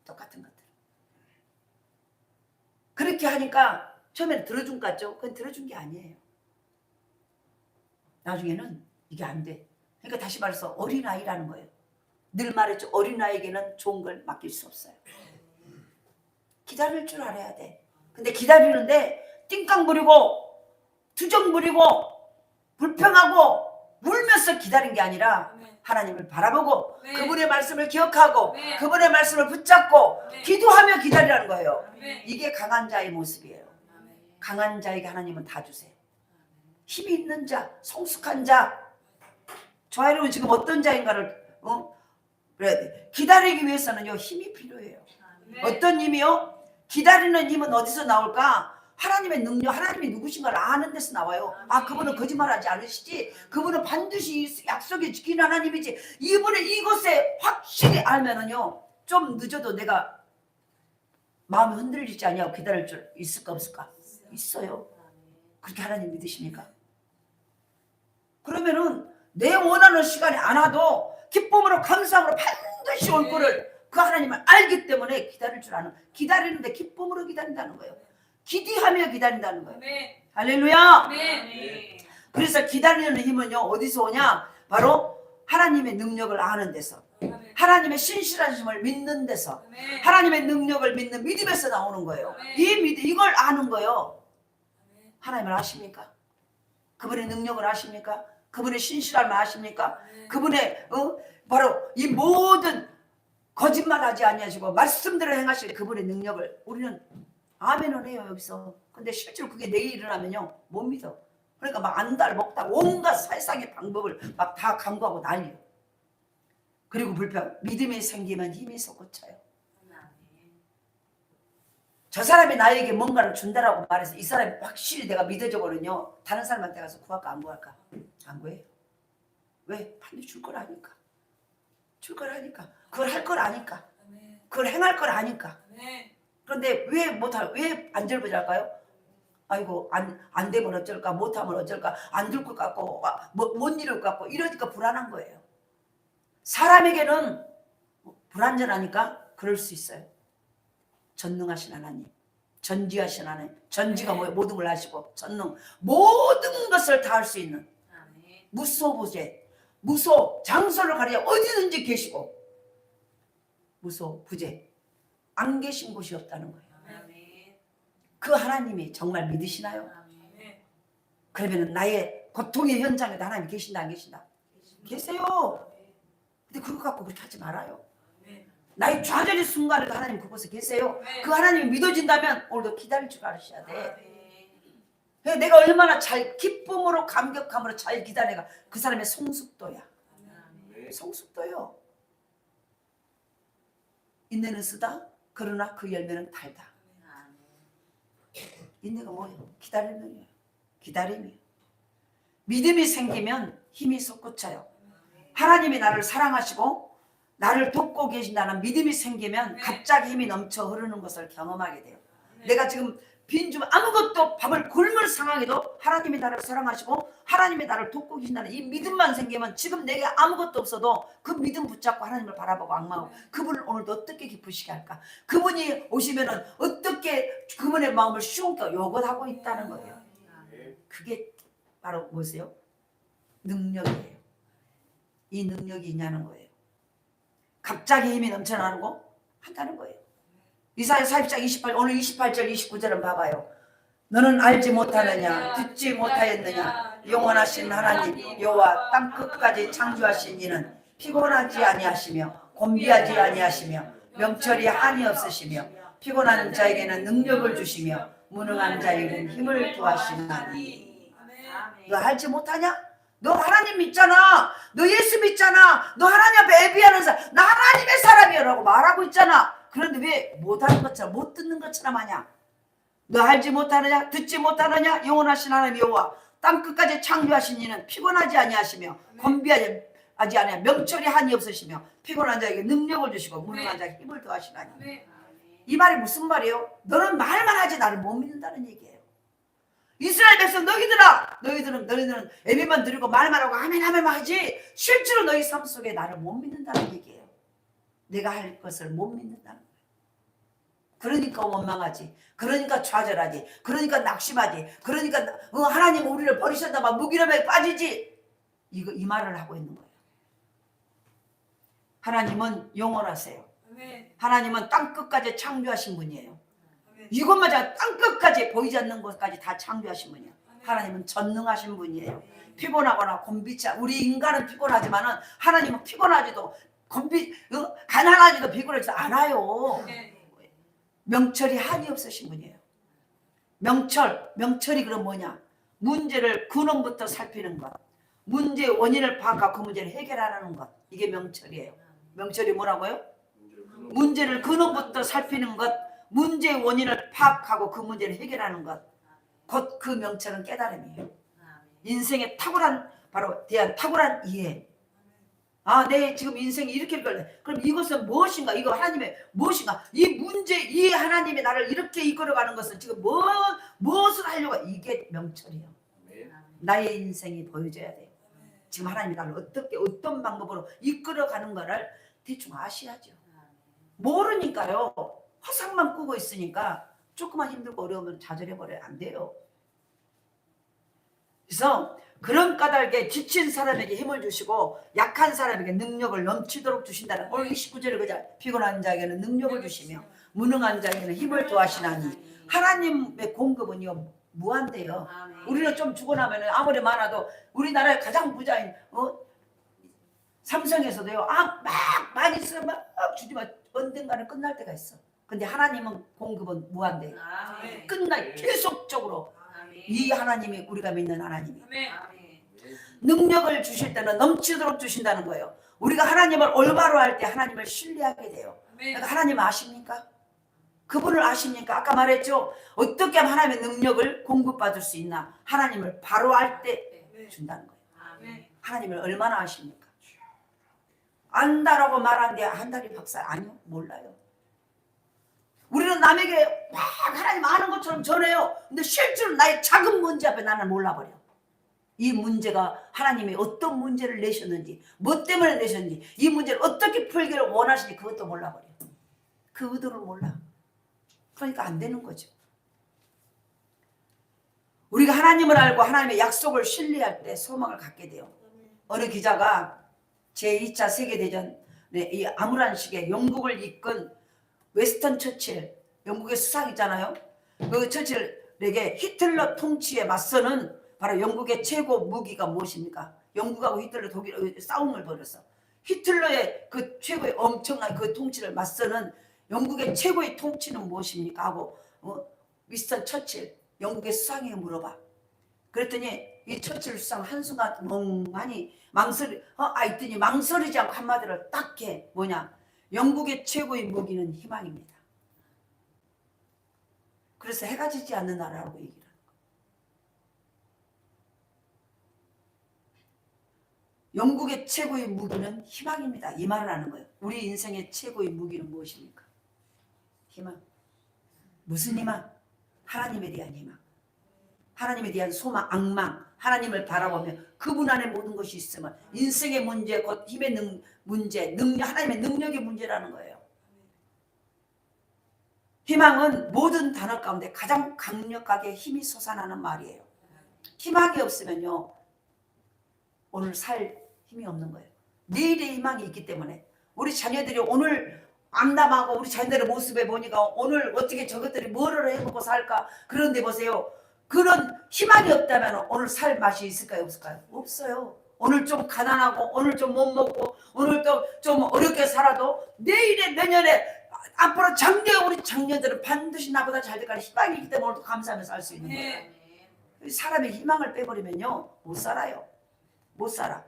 똑같은 것들. 그렇게 하니까 처음에는 들어준 것 같죠? 그건 들어준 게 아니에요. 나중에는 이게 안 돼. 그러니까 다시 말해서 어린아이라는 거예요. 늘 말했죠. 어린아이에게는 좋은 걸 맡길 수 없어요. 기다릴 줄 알아야 돼. 근데 기다리는데 띵깡 부리고 투정 부리고 불평하고 울면서 기다린 게 아니라 하나님을 바라보고 그분의 말씀을 기억하고 그분의 말씀을 붙잡고 기도하며 기다리라는 거예요. 이게 강한 자의 모습이에요. 강한 자에게 하나님은 다 주세요. 힘이 있는 자, 성숙한 자. 저 여러분 지금 어떤 자인가를 그래야 돼. 기다리기 위해서는요 힘이 필요해요. 어떤 힘이요? 기다리는 힘은 어디서 나올까? 하나님의 능력, 하나님이 누구신가를 아는 데서 나와요. 아, 그분은 거짓말하지 않으시지. 그분은 반드시 약속에 지키는 하나님이지. 이분의 이것에 확실히 알면은요 좀 늦어도 내가 마음이 흔들리지 않냐고 기다릴 줄 있을까 없을까? 있어요. 그렇게 하나님 믿으십니까? 그러면은 내 원하는 시간에 안 와도 기쁨으로 감사함으로 반드시 올 거를 그 하나님을 알기 때문에 기다릴 줄 아는, 기다리는데 기쁨으로 기다린다는 거예요. 기대하며 기다린다는 거예요. 할렐루야. 그래서 기다리는 힘은요 어디서 오냐? 바로 하나님의 능력을 아는 데서, 하나님의 신실하심을 믿는 데서, 하나님의 능력을 믿는 믿음에서 나오는 거예요. 이걸 아는 거예요. 하나님을 아십니까? 그분의 능력을 아십니까? 그분의 신실함을 아십니까? 그분의 바로 이 모든 거짓말하지 아니하시고 말씀대로 행하실 그분의 능력을 우리는 아멘을 해요 여기서. 근데 실제로 그게 내일 일어나면요 못 믿어. 그러니까 막 안달 먹다 온갖 세상의 방법을 막 다 강구하고 난리요. 그리고 불평. 믿음이 생기면 힘이 솟구쳐요. 저 사람이 나에게 뭔가를 준다라고 말해서 이 사람이 확실히 내가 믿어져 버리면요 다른 사람한테 가서 구할까 안 구할까? 안 구해요. 왜? 반드시 줄 거라니까. 줄 거라니까. 그걸 할 걸 아니까. 아멘. 그걸 행할 걸 아니까. 아멘. 그런데 왜 안 절부잘까요? 아이고 안 되면 어쩔까, 못하면 어쩔까, 안 될 것 같고 못 이룰 것 같고 이러니까 불안한 거예요. 사람에게는 불안전하니까 그럴 수 있어요. 전능하신 하나님, 전지하신 하나님, 전지가 뭐예요? 모든 걸 아시고 전능, 모든 것을 다 할 수 있는 무소부재, 무소, 장소를 가리려 어디든지 계시고 무소부재, 안 계신 곳이 없다는 거예요. 그 하나님이 정말 믿으시나요? 그러면 나의 고통의 현장에도 하나님이 계신다 안 계신다? 계세요. 근데 그거 갖고 그렇게 하지 말아요. 나의 좌절의 순간에도 하나님 그곳에 계세요. 그 하나님이 믿어진다면 오늘도 기다릴 줄 아셔야 돼. 내가 얼마나 잘 기쁨으로 감격함으로 잘 기다려가 그 사람의 성숙도야. 성숙도요. 인내는 쓰다 그러나 그 열매는 달다. 인내가 뭐예요? 기다림이에요. 기다림이에요. 믿음이 생기면 힘이 솟구쳐요. 하나님이 나를 사랑하시고 나를 돕고 계신다는 믿음이 생기면 갑자기 힘이 넘쳐 흐르는 것을 경험하게 돼요. 내가 지금 빈줌 아무것도 밥을 굶을 상황에도 하나님이 나를 사랑하시고 하나님이 나를 돕고 계신다는 이 믿음만 생기면 지금 내게 아무것도 없어도 그 믿음 붙잡고 하나님을 바라보고 악마하고 그분을 오늘도 어떻게 기쁘시게 할까? 그분이 오시면은 어떻게 그분의 마음을 쉬운게 요것하고 있다는 거예요. 그게 바로 뭐세요? 능력이에요. 이 능력이 있냐는 거예요. 갑자기 힘이 넘쳐나고 한다는 거예요. 이사야 40장 28, 오늘 28절 29절은 봐봐요. 너는 알지 못하느냐, 듣지 못하였느냐, 영원하신 하나님 여호와 땅 끝까지 창조하신 이는 피곤하지 아니하시며 곤비하지 아니하시며 명철이 한이 없으시며 피곤한 자에게는 능력을 주시며 무능한 자에게는 힘을 더하시나니. 너 알지 못하냐? 너 하나님 믿잖아. 너 예수 믿잖아. 너 하나님 앞에 예비하는 사람. 나 하나님의 사람이라고 말하고 있잖아. 그런데 왜 못하는 것처럼 못 듣는 것처럼 하냐? 너 알지 못하느냐? 듣지 못하느냐? 영원하신 하나님 여호와 땅 끝까지 창조하신 이는 피곤하지 아니하시며 곤비하지 아니하며 명철이 한이 없으시며 피곤한 자에게 능력을 주시고 무능한 자에게 힘을 더하시나니. 이 말이 무슨 말이에요? 너는 말만 하지 나를 못 믿는다는 얘기예요. 이스라엘 백성 너희들은 예배만 드리고 말만 하고 아멘 아멘만 하지 실제로 너희 삶 속에 나를 못 믿는다는 얘기예요. 내가 할 것을 못 믿는다는 거예요. 그러니까 원망하지. 그러니까 좌절하지. 그러니까 낙심하지. 그러니까 하나님 우리를 버리셨나 봐 무기력에 빠지지. 이 말을 하고 있는 거예요. 하나님은 영원하세요. 하나님은 땅끝까지 창조하신 분이에요. 이것마저 땅끝까지 보이지 않는 곳까지 다 창조하신 분이에요. 하나님은 전능하신 분이에요. 피곤하거나 곤비치 우리 인간은 피곤하지만은 하나님은 피곤하지도 가난하지도 비굴하지도 않아요. 명철이 한이 없으신 분이에요. 명철이 그럼 뭐냐? 문제를 근원부터 살피는 것, 문제의 원인을 파악하고 그 문제를 해결하는 것, 이게 명철이에요. 명철이 뭐라고요? 문제를 근원부터 살피는 것, 문제의 원인을 파악하고 그 문제를 해결하는 것, 곧 그 명철은 깨달음이에요. 인생의 대한 탁월한 이해. 내 지금 인생이 이렇게 걸려. 그럼 이것은 무엇인가? 이거 하나님의 무엇인가? 이 하나님이 나를 이렇게 이끌어가는 것은 지금 무엇을 하려고? 이게 명철이에요. 나의 인생이 보여져야 돼요. 지금 하나님이 나를 어떤 방법으로 이끌어가는 거를 대충 아셔야죠. 모르니까요. 화상만 꾸고 있으니까 조금만 힘들고 어려우면 좌절해버려요. 안 돼요. 그래서 그런 까닭에 지친 사람에게 힘을 주시고 약한 사람에게 능력을 넘치도록 주신다는 오늘 29절에 그자 피곤한 자에게는 능력을 주시며 무능한 자에게는 힘을 더하시나니. 하나님의 공급은요 무한대요. 우리는 좀 주고 나면 아무리 많아도 우리나라의 가장 부자인 삼성에서도요 막 많이 쓰면 막 주지만 언젠가는 끝날 때가 있어. 근데 하나님은 공급은 무한대요. 끝날 계속적으로. 이 하나님이 우리가 믿는 하나님이 능력을 주실 때는 넘치도록 주신다는 거예요. 우리가 하나님을 올바로 할 때 하나님을 신뢰하게 돼요. 그러니까 하나님 아십니까? 그분을 아십니까? 아까 말했죠. 어떻게 하면 하나님의 능력을 공급받을 수 있나? 하나님을 바로 할 때 준다는 거예요. 하나님을 얼마나 아십니까? 안다라고 말하는데 한 달이 박사 아니요, 몰라요. 우리는 남에게 막 하나님 아는 것처럼 전해요. 근데 실제로 나의 작은 문제 앞에 나는 몰라버려. 이 문제가 하나님이 어떤 문제를 내셨는지, 뭐 때문에 내셨는지, 이 문제를 어떻게 풀기를 원하시는지 그것도 몰라버려. 그 의도를 몰라. 그러니까 안 되는 거죠. 우리가 하나님을 알고 하나님의 약속을 신뢰할 때 소망을 갖게 돼요. 어느 기자가 제2차 세계대전 이 암울한 시기에 영국을 이끈 웨스턴 처칠, 영국의 수상이잖아요. 그 처칠에게 히틀러 통치에 맞서는 바로 영국의 최고 무기가 무엇입니까? 영국하고 히틀러 독일 싸움을 벌였어. 히틀러의 그 최고의 엄청난 그 통치를 맞서는 영국의 최고의 통치는 무엇입니까? 하고 윈스턴 처칠 영국의 수상에게 물어봐. 그랬더니 이 처칠 수상 한순간 멍하니 있더니 망설이지 않고 한마디를 딱 해. 뭐냐? 영국의 최고의 무기는 희망입니다. 그래서 해가 지지 않는 나라라고 얘기를 하는 거예요. 영국의 최고의 무기는 희망입니다. 이 말을 하는 거예요. 우리 인생의 최고의 무기는 무엇입니까? 희망. 무슨 희망? 하나님에 대한 희망. 하나님에 대한 소망, 악망. 하나님을 바라보며 그분 안에 모든 것이 있으면 인생의 문제, 곧 힘의 문제, 하나님의 능력의 문제라는 거예요. 희망은 모든 단어 가운데 가장 강력하게 힘이 솟아나는 말이에요. 희망이 없으면요, 오늘 살 힘이 없는 거예요. 내일의 희망이 있기 때문에 우리 자녀들이 오늘 암담하고 우리 자녀들의 모습에 보니까 오늘 어떻게 저것들이 뭐를 해먹고 살까? 그런데 보세요. 그런 희망이 없다면 오늘 살 맛이 있을까요? 없을까요? 없어요. 오늘 좀 가난하고 오늘 좀 못 먹고 오늘 또 좀 어렵게 살아도 내일에 내년에 앞으로 우리 장녀들은 반드시 나보다 잘 될 거라 희망이 있기 때문에 오늘도 감사하며 살 수 있는 거예요. 사람의 희망을 빼버리면요 못 살아요. 못 살아.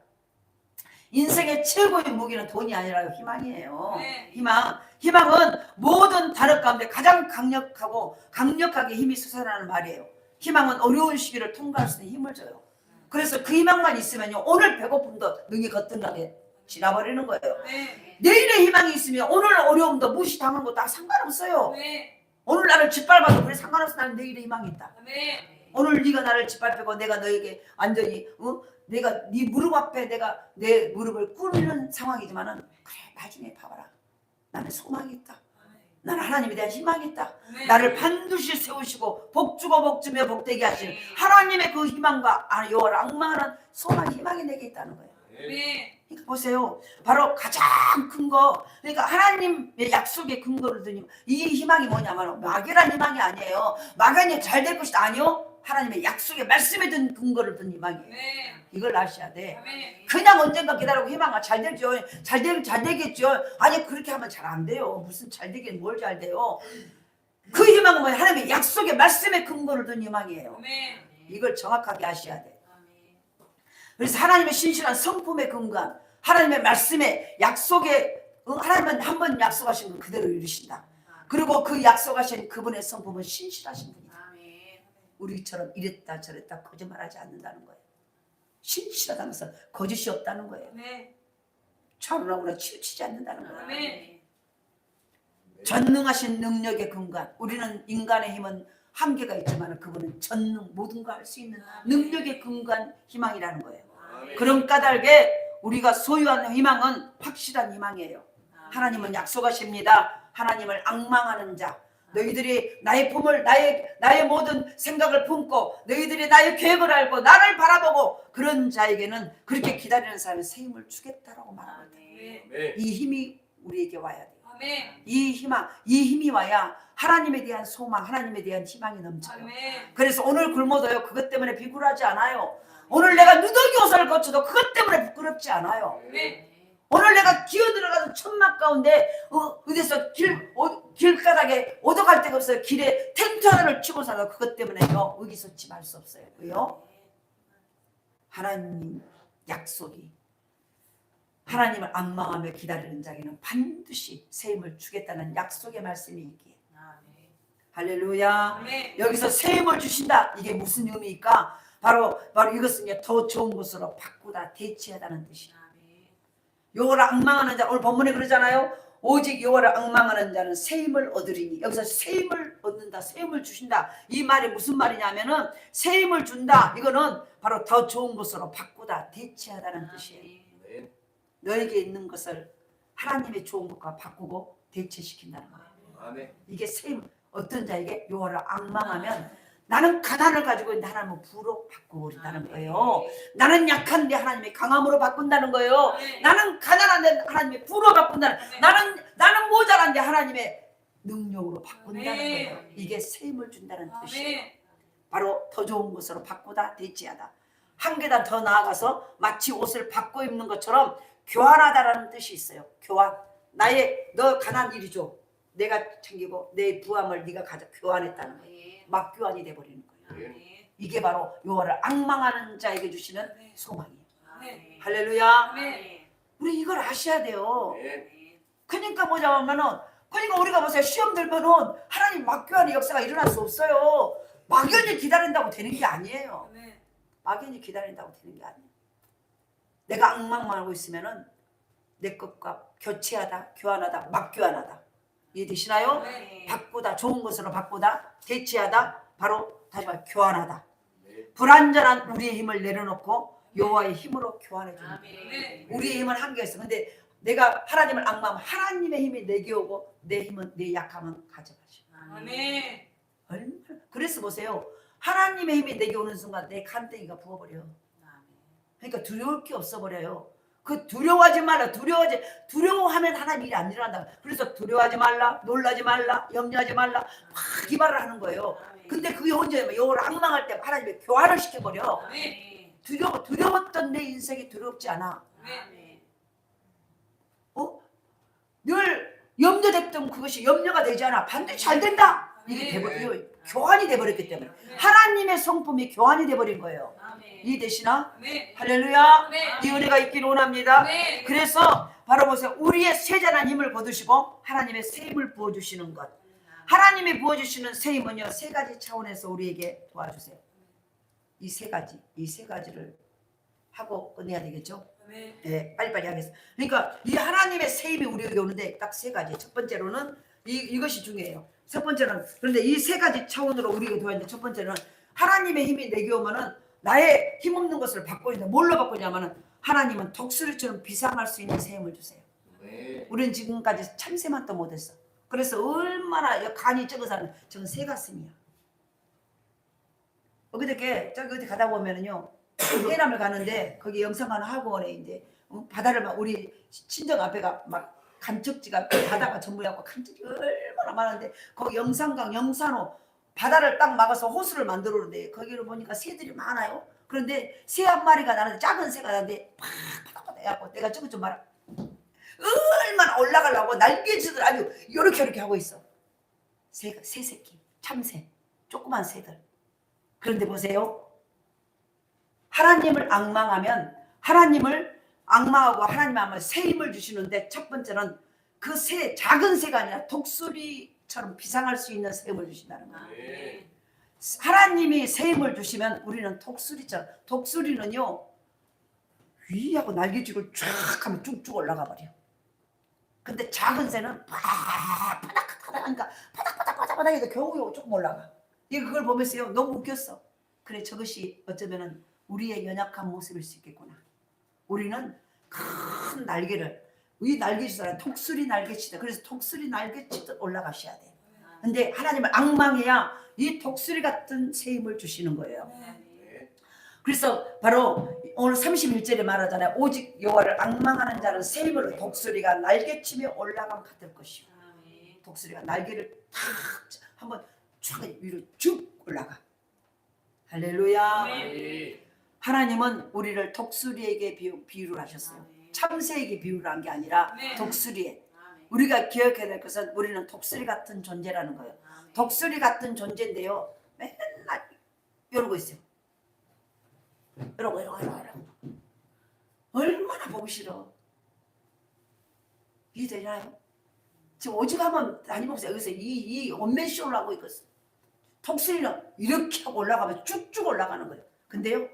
인생의 최고의 무기는 돈이 아니라 희망이에요. 희망은 모든 단어 가운데 가장 강력하게 힘이 솟아나는 말이에요. 희망은 어려운 시기를 통과할 수 있는 힘을 줘요. 그래서 그 희망만 있으면요 오늘 배고픔도 능히 거뜬하게 지나버리는 거예요. 내일의 희망이 있으면 오늘 어려움도 무시당한 것도 상관없어요. 오늘 나를 짓밟아도 그래 상관없어. 나는 내일의 희망이 있다. 오늘 네가 나를 짓밟고 내가 너에게 완전히 내가 네 무릎 앞에 내가 내 무릎을 꿇는 상황이지만은 그래 나중에 봐봐라. 나는 소망이 있다. 나는 하나님에 대한 희망이 있다. 나를 반드시 세우시고 복주고 복주며 복되게 하시는 하나님의 그 희망과 여호와를 앙망하는 소망, 희망이 내게 있다는 거예요. 그러니까 보세요. 바로 가장 큰 거, 그러니까 하나님의 약속의 근거를 두니 이 희망이 뭐냐면 막연한 희망이 아니에요. 막연히 잘 될 것이다 아니요. 하나님의 약속의 말씀에 든 근거를 둔 희망이에요. 이걸 아셔야 돼. 그냥 언젠가 기다리고 희망아 잘 되죠. 잘 되겠죠. 아니 그렇게 하면 잘 안 돼요. 무슨 잘 되긴 뭘 잘 돼요. 그 희망은 뭐예요? 하나님의 약속의 말씀에 근거를 둔 희망이에요. 이걸 정확하게 아셔야 돼. 그래서 하나님의 신실한 성품에 근거한 하나님의 말씀에 약속에 하나님은 한 번 약속하신 건 그대로 이루신다. 그리고 그 약속하신 그분의 성품은 신실하신 분이다. 우리처럼 이랬다 저랬다 거짓말하지 않는다는 거예요. 신실하다는 것은 거짓이 없다는 거예요. 차로나오나 치우치지 않는다는 거예요. 전능하신 능력에 근거한, 우리는 인간의 힘은 한계가 있지만 그분은 전능 모든 걸 할 수 있는 능력에 근거한 희망이라는 거예요. 그런 까닭에 우리가 소유한 희망은 확실한 희망이에요. 하나님은 약속하십니다. 하나님을 앙망하는 자, 너희들이 나의 품을 나의 모든 생각을 품고 너희들이 나의 계획을 알고 나를 바라보고 그런 자에게는 그렇게 기다리는 사람은 새 힘을 주겠다라고 말합니다. 이 힘이 우리에게 와야 돼요. 이 힘이 와야 하나님에 대한 소망, 하나님에 대한 희망이 넘쳐요. 그래서 오늘 굶어도요 그것 때문에 비굴하지 않아요. 오늘 내가 누더기 옷을 거쳐도 그것 때문에 부끄럽지 않아요. 오늘 내가 기어들어가서 천막 가운데 어디서 길가닥에 오도갈 데가 없어요. 길에 텐트 하나를 치고 살아도 그것 때문에요 의기소침할 수 없어요. 왜요? 하나님 약속이, 하나님을 앙망하며 기다리는 자에게는 반드시 새 힘을 주겠다는 약속의 말씀이 있기에 할렐루야. 여기서 새 힘을 주신다. 이게 무슨 의미일까? 바로 이것은 더 좋은 것으로 바꾸다 대체하다는 뜻이야. 여호와를 앙망하는 자, 오늘 본문에 그러잖아요. 오직 여호와를 앙망하는 자는 새 힘을 얻으리니. 여기서 새 힘을 얻는다, 새 힘을 주신다. 이 말이 무슨 말이냐면은 새 힘을 준다. 이거는 바로 더 좋은 것으로 바꾸다, 대체하다는 뜻이에요. 너에게 있는 것을 하나님의 좋은 것과 바꾸고 대체시킨다는 거예요. 이게 새 힘. 어떤 자에게 여호와를 앙망하면 나는 가난을 가지고 있는데 하나님은 부로 바꾸어버린다는 거예요. 나는 약한데 하나님이 강함으로 바꾼다는 거예요. 나는 가난한데 하나님이 부로 바꾼다는 거예요. 나는 모자란데 하나님의 능력으로 바꾼다는 거예요. 이게 새 힘을 준다는 뜻이에요. 바로 더 좋은 것으로 바꾸다, 대체하다. 한 계단 더 나아가서 마치 옷을 바꿔 입는 것처럼 교환하다라는 뜻이 있어요. 교환. 너 가난 이리 줘. 내가 챙기고 내 부함을 네가 가져. 교환했다는 거예요. 막 교환이 돼버리는 거예요. 이게 바로 여호와를 앙망하는 자에게 주시는 소망이에요. 할렐루야. 우리 이걸 아셔야 돼요. 그러니까 뭐냐면은, 그러니까 우리가 보세요. 시험 들면은 하나님 막 교환의 역사가 일어날 수 없어요. 막연히 기다린다고 되는 게 아니에요. 막연히 기다린다고 되는 게 아니에요. 내가 앙망만 하고 있으면은 내 것과 교체하다, 교환하다, 막 교환하다. 이해되시나요? 바꾸다, 좋은 것으로 바꾸다, 대체하다, 바로 다시 말해 교환하다. 불완전한 우리의 힘을 내려놓고 여호와의 힘으로 교환해 줍니다. 우리의 힘은 한계가 있어. 근데 내가 하나님을 앙망하면 하나님의 힘이 내게 오고 내 힘은 내 약함은 가져가죠. 얼마나. 그래서 보세요. 하나님의 힘이 내게 오는 순간 내 간땡이가 부어버려요. 그러니까 두려울 게 없어버려요. 그 두려워하지 말라. 두려워하면 하나님 일이 안 일어난다. 그래서 두려워하지 말라, 놀라지 말라, 염려하지 말라, 막 기발을 하는 거예요. 근데 그게 언제냐면 여호와를 앙망할 때 하나님이 교환을 시켜버려. 두려웠던 내 인생이 두렵지 않아. 늘 염려됐던 그것이 염려가 되지 않아. 반드시 잘 된다. 이게 돼버려요. 교환이 돼버렸기 때문에 하나님의 성품이 교환이 돼버린 거예요. 이해되시나? 할렐루야. 이 은혜가 있기를 원합니다. 그래서 바로 보세요. 우리의 세잔한 힘을 거두시고 하나님의 새 힘을 부어주시는 것. 하나님이 부어주시는 새 힘은요, 세 가지 차원에서 우리에게 도와주세요. 이 세 가지를 하고 끝내야 되겠죠? 네, 빨리빨리 하겠습니다. 그러니까 이 하나님의 새 힘이 우리에게 오는데 딱 세 가지. 첫 번째로는 이것이 중요해요. 첫 번째는, 그런데 이 세 가지 차원으로 우리에게 도와주는데, 첫 번째는 하나님의 힘이 내게 오면은 나의 힘없는 것을 바꿔 있는데, 뭘로 바꾸냐면은 하나님은 독수리처럼 비상할 수 있는 새 힘을 주세요. 우리는 지금까지 참새만 또 못했어. 그래서 얼마나 간이 적어서 저건 새 가슴이야. 그저께 저기 어디 가다 보면은요, 해남을 가는데 거기 영상관 학원에 이제 바다를 막 우리 친정 앞에가 막 간척지가 바다가 전부여갖고 간척지 얼마나 많은데 거기 영산강 영산호 바다를 딱 막아서 호수를 만들었는데 거기를 보니까 새들이 많아요. 그런데 새 한 마리가 나는데 작은 새가 나는데 팍팍팍 해갖고 내가 저거 좀 봐라. 얼마나 올라가려고 날개짓을 아주 요렇게 하고 있어. 새 새끼 참새 조그만 새들. 그런데 보세요. 하나님을 앙망하면 하나님을 앙망하고 하나님 하면 새 힘을 주시는데, 첫 번째는 그 새, 작은 새가 아니라 독수리처럼 비상할 수 있는 새 힘을 주신다는 거예요. 하나님이 새 힘을 주시면 우리는 독수리처럼, 독수리는요 위하고 날개줄을 쫙 하면 쭉쭉 올라가 버려. 근데 작은 새는 바닥바닥하니까 바닥바닥 해도 겨우 조금 올라가. 그걸 보면서요 너무 웃겼어. 그래, 저것이 어쩌면은 우리의 연약한 모습일 수 있겠구나. 우리는 큰 날개를, 이 날개치다 독수리 날개치다. 그래서 독수리 날개치듯 올라가셔야 돼. 근데 하나님을 앙망해야 이 독수리 같은 새 힘을 주시는 거예요. 그래서 바로 오늘 31절에 말하잖아요. 오직 여호와를 앙망하는 자는 새 힘으로 독수리가 날개치며 올라감 같을 것이요. 독수리가 날개를 탁 한번 쫙 위로 쭉 올라가. 할렐루야. 하나님은 우리를 독수리에게 비유를 하셨어요. 참새에게 비유를 한 게 아니라 독수리에. 우리가 기억해야 될 것은 우리는 독수리 같은 존재라는 거예요. 독수리 같은 존재인데요, 맨날 이러고 있어요. 이러고 얼마나 보기 싫어. 이해되나요? 지금 오직하면 다니면서 여기서 이 원맨쇼를 하고 있거든. 독수리는 이렇게 하고 올라가면 쭉쭉 올라가는 거예요. 근데요,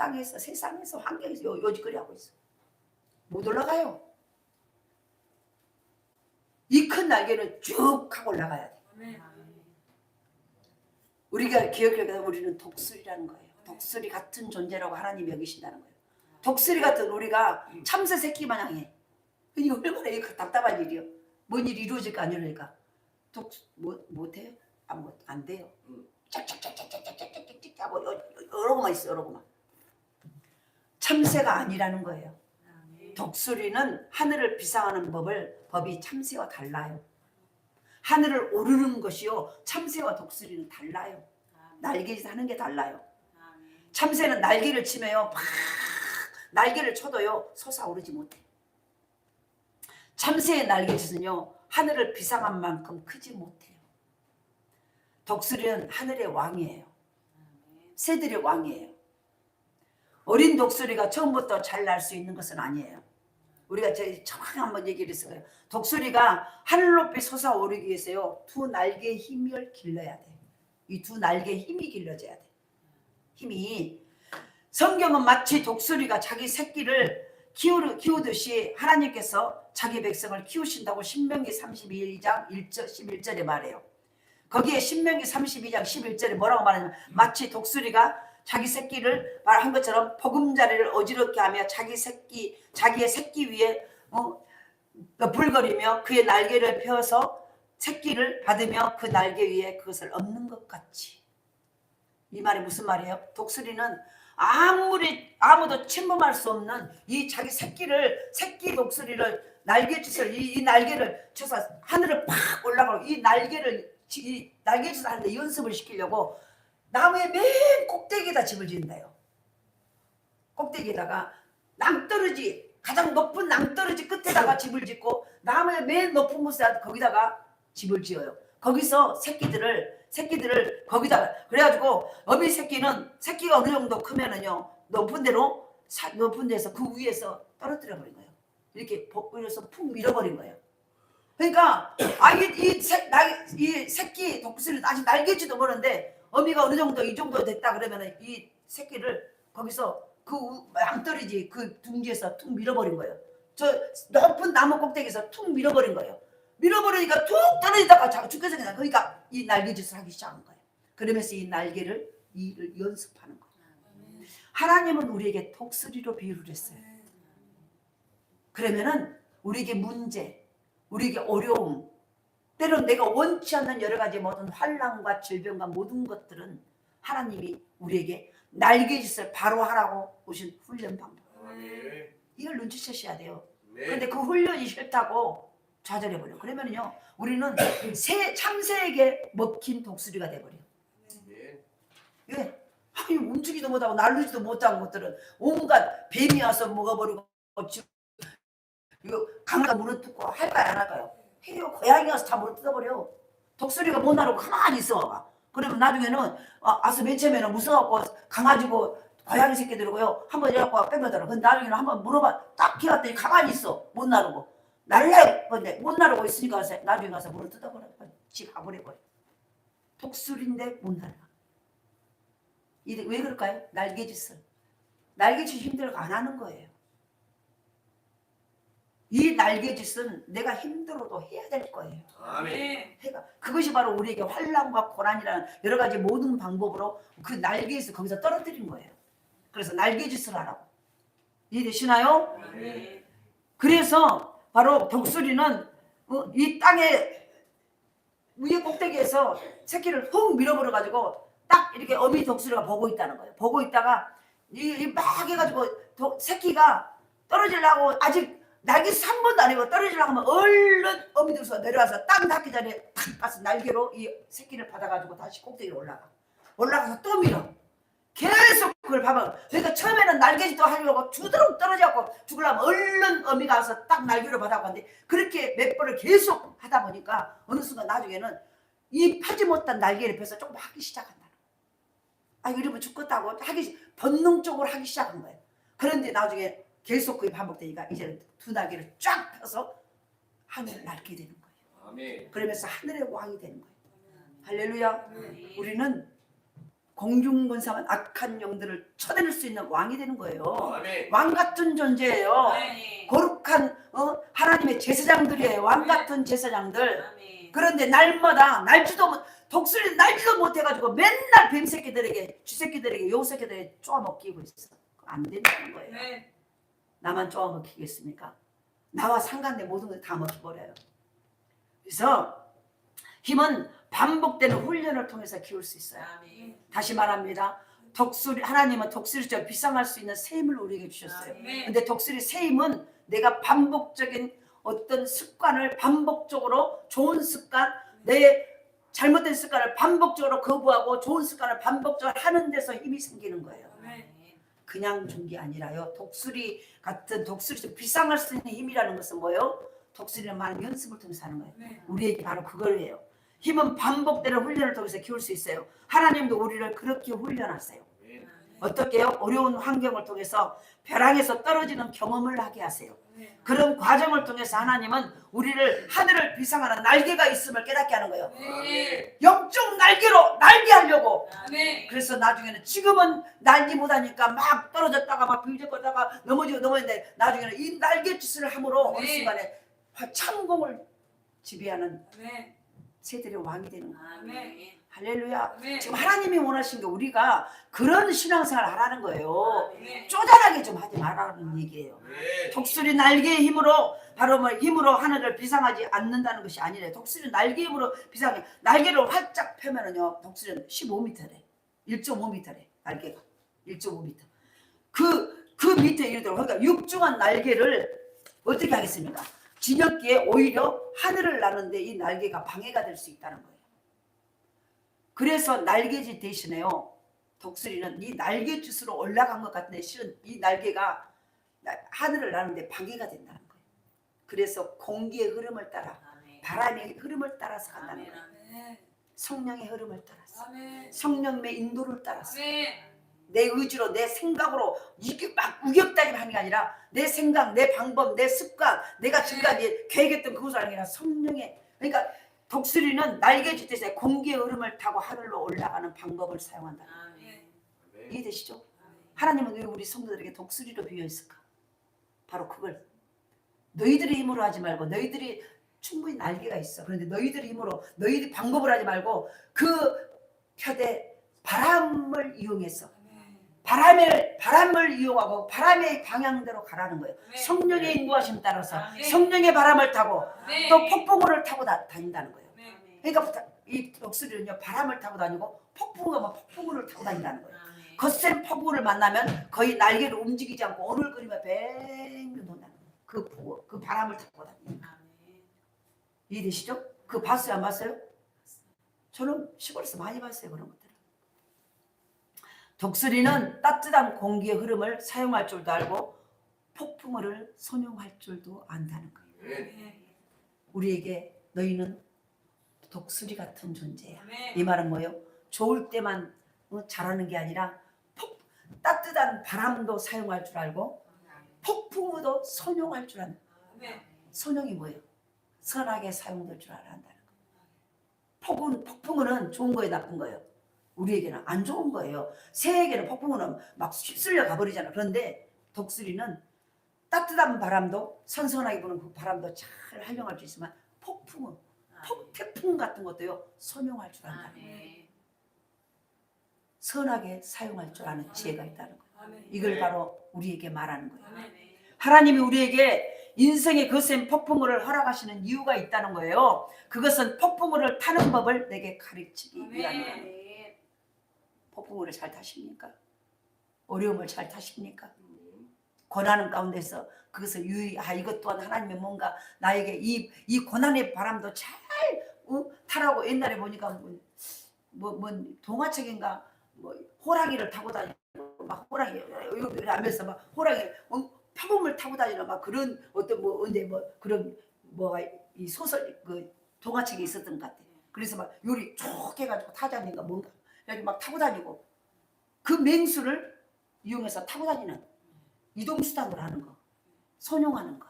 땅에서 세상에서 환경에서 요직거리하고 있어. 못 올라가요. 이 큰 날개는 쭉 하고 올라가야 돼. 우리가 기억해야 되는 우리는 독수리라는 거예요. 독수리 같은 존재라고 하나님이 여기신다는 거예요. 독수리 같은 우리가 참새 새끼 마냥 해. 이거 얼마나 이거 답답한 일이요. 뭔 일이 이루어질까 안 이루어질까. 못해요? 안 돼요. 짝짝짝짝짝짝짝짝짝 하고 여러 거만 있어. 여러 거만. 참새가 아니라는 거예요. 독수리는 하늘을 비상하는 법이 참새와 달라요. 하늘을 오르는 것이요 참새와 독수리는 달라요. 날개짓 하는 게 달라요. 참새는 날개를 치며요 막 날개를 쳐도요 솟아오르지 못해. 참새의 날개짓은요 하늘을 비상한 만큼 크지 못해요. 독수리는 하늘의 왕이에요. 새들의 왕이에요. 어린 독수리가 처음부터 잘 날 수 있는 것은 아니에요. 우리가 정확히 한번 얘기를 했어요. 독수리가 하늘 높이 솟아오르기 위해서요 두 날개의 힘을 길러야 돼. 이 두 날개의 힘이 길러져야 돼. 힘이. 성경은 마치 독수리가 자기 새끼를 키우듯이 하나님께서 자기 백성을 키우신다고 신명기 32장 11절에 말해요. 거기에 신명기 32장 11절에 뭐라고 말하냐면 마치 독수리가 자기 새끼를 말한 것처럼 보금자리를 어지럽게 하며 자기의 새끼 위에 불거리며 그의 날개를 펴서 새끼를 받으며 그 날개 위에 그것을 엎는 것 같이. 이 말이 무슨 말이에요? 독수리는 아무도 침범할 수 없는 이 자기 새끼 독수리를 날개짓을 이 날개를 쳐서 하늘을 팍 올라가고 이 날개짓을 하는데 연습을 시키려고 나무의 맨 꼭대기에다 집을 짓는다요. 꼭대기에다가 가장 높은 낭떠러지 끝에다가 집을 짓고 나무의 맨 높은 곳에 거기다가 집을 지어요. 거기서 새끼들을 거기다가 그래가지고 어미 새끼가 어느 정도 크면은요 높은 데서 그 위에서 떨어뜨려 버린 거예요. 이렇게 그래서 푹 밀어버린 거예요. 그러니까 이 새끼 독수리는 아직 날개지도 모르는데 어미가 어느 정도 이 정도 됐다 그러면은 이 새끼를 거기서 그 낭떠러지 그 둥지에서 툭 밀어버린 거예요. 저 높은 나무 꼭대기에서 툭 밀어버린 거예요. 밀어버리니까 툭 떨어지다가 죽게 생겼다. 그러니까 이 날개짓을 하기 시작한 거예요. 그러면서 이 날개를 연습하는 거예요. 하나님은 우리에게 독수리로 비유를 했어요. 그러면은 우리에게 문제, 우리에게 어려움, 때론 내가 원치 않는 여러 가지 모든 환난과 질병과 모든 것들은 하나님이 우리에게 날개짓을 바로 하라고 오신 훈련 방법. 이걸 눈치채셔야 돼요. 그런데 그 훈련이 싫다고 좌절해버려. 그러면요 우리는 참새에게 먹힌 독수리가 돼버려. 왜? 움직이도 못하고 날르지도 못하는 것들은 온갖 뱀이 와서 먹어버리고 강아지가 물을 뜯고 할까요 안 할까요? 해요. 고양이 와서 다 물을 뜯어버려. 독수리가 못 나르고 가만히 있어. 그러면 나중에는 맨 처음에는 무서워갖고 강아지고 고양이 새끼들이고요 한번 이래갖고 빼면더라. 근데 나중에는 한번 물어봐 딱 기갔더니 가만히 있어. 못 나르고 날라요. 근데 못 나르고 있으니까 나중에 가서 물을 뜯어버려. 지 가버려버려. 독수리인데 못 날라. 왜 그럴까요? 날개짓을 힘들고 안 하는 거예요. 이 날개짓은 내가 힘들어도 해야 될 거예요. 아멘. 그것이 바로 우리에게 환난과 고난이라는 여러 가지 모든 방법으로 그 날개짓을 거기서 떨어뜨린 거예요. 그래서 날개짓을 하라고. 이해되시나요? 아멘. 그래서 바로 독수리는 이 땅에 위에 꼭대기에서 새끼를 훅 밀어버려가지고 딱 이렇게 어미 독수리가 보고 있다는 거예요. 보고 있다가 막 해가지고 새끼가 떨어지려고 아직 날개짓 한 번도 안 해고 떨어지려고 하면 얼른 어미 독수리가 내려와서 땅 닿기 전에 탁 가서 날개로 이 새끼를 받아가지고 다시 꼭대기로 올라가서 또 밀어. 계속 그걸 봐봐. 그러니까 처음에는 날개짓도 하려고 주드럭 떨어져갖고 죽으려면 얼른 어미가 와서 딱 날개로 받아가는데 그렇게 몇 번을 계속 하다 보니까 어느 순간 나중에는 이 펴지 못한 날개를 펴서 조금 하기 시작한다. 이러면 죽겠다고 본능적으로 하기 시작한 거예요. 그런데 나중에 계속 그게 반복되니까 이제는 두 날개를 쫙 펴서 하늘을 날게 되는 거예요. 아멘. 그러면서 하늘의 왕이 되는 거예요. 할렐루야. 우리는 공중권상은 악한 영들을 쳐내릴 수 있는 왕이 되는 거예요. 아멘. 왕 같은 존재예요. 아멘. 거룩한 하나님의 제사장들이에요. 왕 같은 제사장들. 아멘. 그런데 날마다 독수리 날지도 못해가지고 맨날 뱀새끼들에게 쥐새끼들에게 여우새끼들에게 쪼아먹히고 있어. 안 된다는 거예요. 네. 나만 쪼아먹히겠습니까? 나와 상관된 모든 걸 다 먹혀버려요. 그래서 힘은 반복되는 훈련을 통해서 키울 수 있어요. 아멘. 다시 말합니다. 하나님은 독수리처럼 비상할 수 있는 새 힘을 우리에게 주셨어요. 아멘. 근데 독수리 새 힘은 내가 반복적인 어떤 습관을 반복적으로 좋은 습관, 내 잘못된 습관을 반복적으로 거부하고 좋은 습관을 반복적으로 하는 데서 힘이 생기는 거예요. 아멘. 그냥 준 게 아니라요. 독수리처럼 비상할 수 있는 힘이라는 것은 뭐예요? 독수리는 많은 연습을 통해서 하는 거예요. 네. 우리에게 바로 그거예요. 힘은 반복되는 훈련을 통해서 키울 수 있어요. 하나님도 우리를 그렇게 훈련하세요. 어떻게요? 어려운 환경을 통해서 벼랑에서 떨어지는 경험을 하게 하세요. 네. 그런 과정을 통해서 하나님은 우리를 하늘을 비상하는 날개가 있음을 깨닫게 하는 거예요. 네. 영적 날개로 날개하려고. 아멘. 그래서 나중에는 지금은 날기 못하니까 막 떨어졌다가 막 빌적거다가 넘어지는데 나중에는 이 날개짓을 함으로 어느 순간에 창공을 지배하는 아멘. 새들의 왕이 되는 거예요. 아멘. 할렐루야. 아멘. 지금 하나님이 원하신 게 우리가 그런 신앙생활을 하라는 거예요. 아멘. 쪼잔하게 좀 하지 말라는 얘기예요. 네. 독수리 날개의 힘으로 바로 힘으로 하늘을 비상하지 않는다는 것이 아니래. 독수리 날개 힘으로 비상해. 날개를 활짝 펴면은요, 독수리는 15m래. 1.5m래. 날개가 1.5m. 그 밑에 이르도록 그러니까 육중한 날개를 어떻게 하겠습니까? 저녁기에 오히려 하늘을 나는데 이 날개가 방해가 될 수 있다는 거예요. 그래서 날개짓 대신에요, 독수리는 이 날개짓으로 올라간 것 같은데 실은 이 날개가 하늘을 나는데 방해가 된다는 거예요. 그래서 공기의 흐름을 따라, 바람의 흐름을 따라서 간다는 거예요. 아멘. 성령의 흐름을 따라서, 아멘. 성령의 인도를 따라서, 아멘. 내 의지로, 내 생각으로 막 우격다짐 하는 게 아니라 내 생각, 내 방법, 내 습관, 내가 지금까지 계획했던 그것이 아니라 성령의, 그러니까 독수리는 날개짓 대신에 공기의 흐름을 타고 하늘로 올라가는 방법을 사용한다. 아멘. 이해되시죠? 하나님은 왜 우리 성도들에게 독수리로 비유했을까? 바로 그걸 너희들의 힘으로 하지 말고, 너희들이 충분히 날개가 있어. 그런데 너희들의 힘으로, 너희들이 방법을 하지 말고 그 펴대 바람을 이용해서 바람을 이용하고 바람의 방향대로 가라는 거예요. 성령의 인도하심 따라서 성령의 바람을 타고 또 폭풍우를 타고 다닌다는 거예요. 그러니까 이 독수리는요, 바람을 타고 다니고 폭풍우를 타고 다닌다는 거예요. 거센 폭우를 만나면 거의 날개를 움직이지 않고 오늘거리며 뱅 돈다는 거예요. 그 바람을 타고 다니니까. 이해되시죠? 그거 봤어요? 안 봤어요? 저는 시골에서 많이 봤어요, 그런 것들을. 독수리는 따뜻한 공기의 흐름을 사용할 줄도 알고 폭풍우를 선용할 줄도 안다는 거예요. 우리에게 너희는 독수리 같은 존재야. 이 말은 뭐예요? 좋을 때만 잘하는 게 아니라 따뜻한 바람도 사용할 줄 알고 폭풍우도 선용할 줄 아는. 선용이 뭐예요? 선하게 사용될 줄 알아야 한다는 거예요. 폭풍우는 좋은 거예요, 나쁜 거예요? 우리에게는 안 좋은 거예요. 새에게는 폭풍우는 막 휩쓸려 가버리잖아. 그런데 독수리는 따뜻한 바람도, 선선하게 부는 그 바람도 잘 활용할 수 있지만 태풍 같은 것도요, 선용할 줄 안다는 거예요. 선하게 사용할 줄 아는 지혜가 있다는 거예요. 이걸 바로 우리에게 말하는 거예요. 하나님이 우리에게 인생의 거센 폭풍우를 허락하시는 이유가 있다는 거예요. 그것은 폭풍우를 타는 법을 내게 가르치기 위한 거예요. 폭풍우를 잘 타십니까? 어려움을 잘 타십니까? 고난은 가운데서 그것을 이것 또한 하나님의 뭔가 나에게 이 고난의 바람도 잘 타라고. 옛날에 보니까 뭐 동화책인가 호랑이를 타고 다니고 막 호랑이 여기 하면서 막 호랑이 표범을 타고 다니는 막 그런 어떤 언제 그런 이 소설 그 동화책에 있었던 것 같아. 그래서 막 요리 쭉 해가지고 타자니까 뭔가 여기 막 타고 다니고 그 맹수를 이용해서 타고 다니는 이동수단으로 하는 거, 선용하는 거.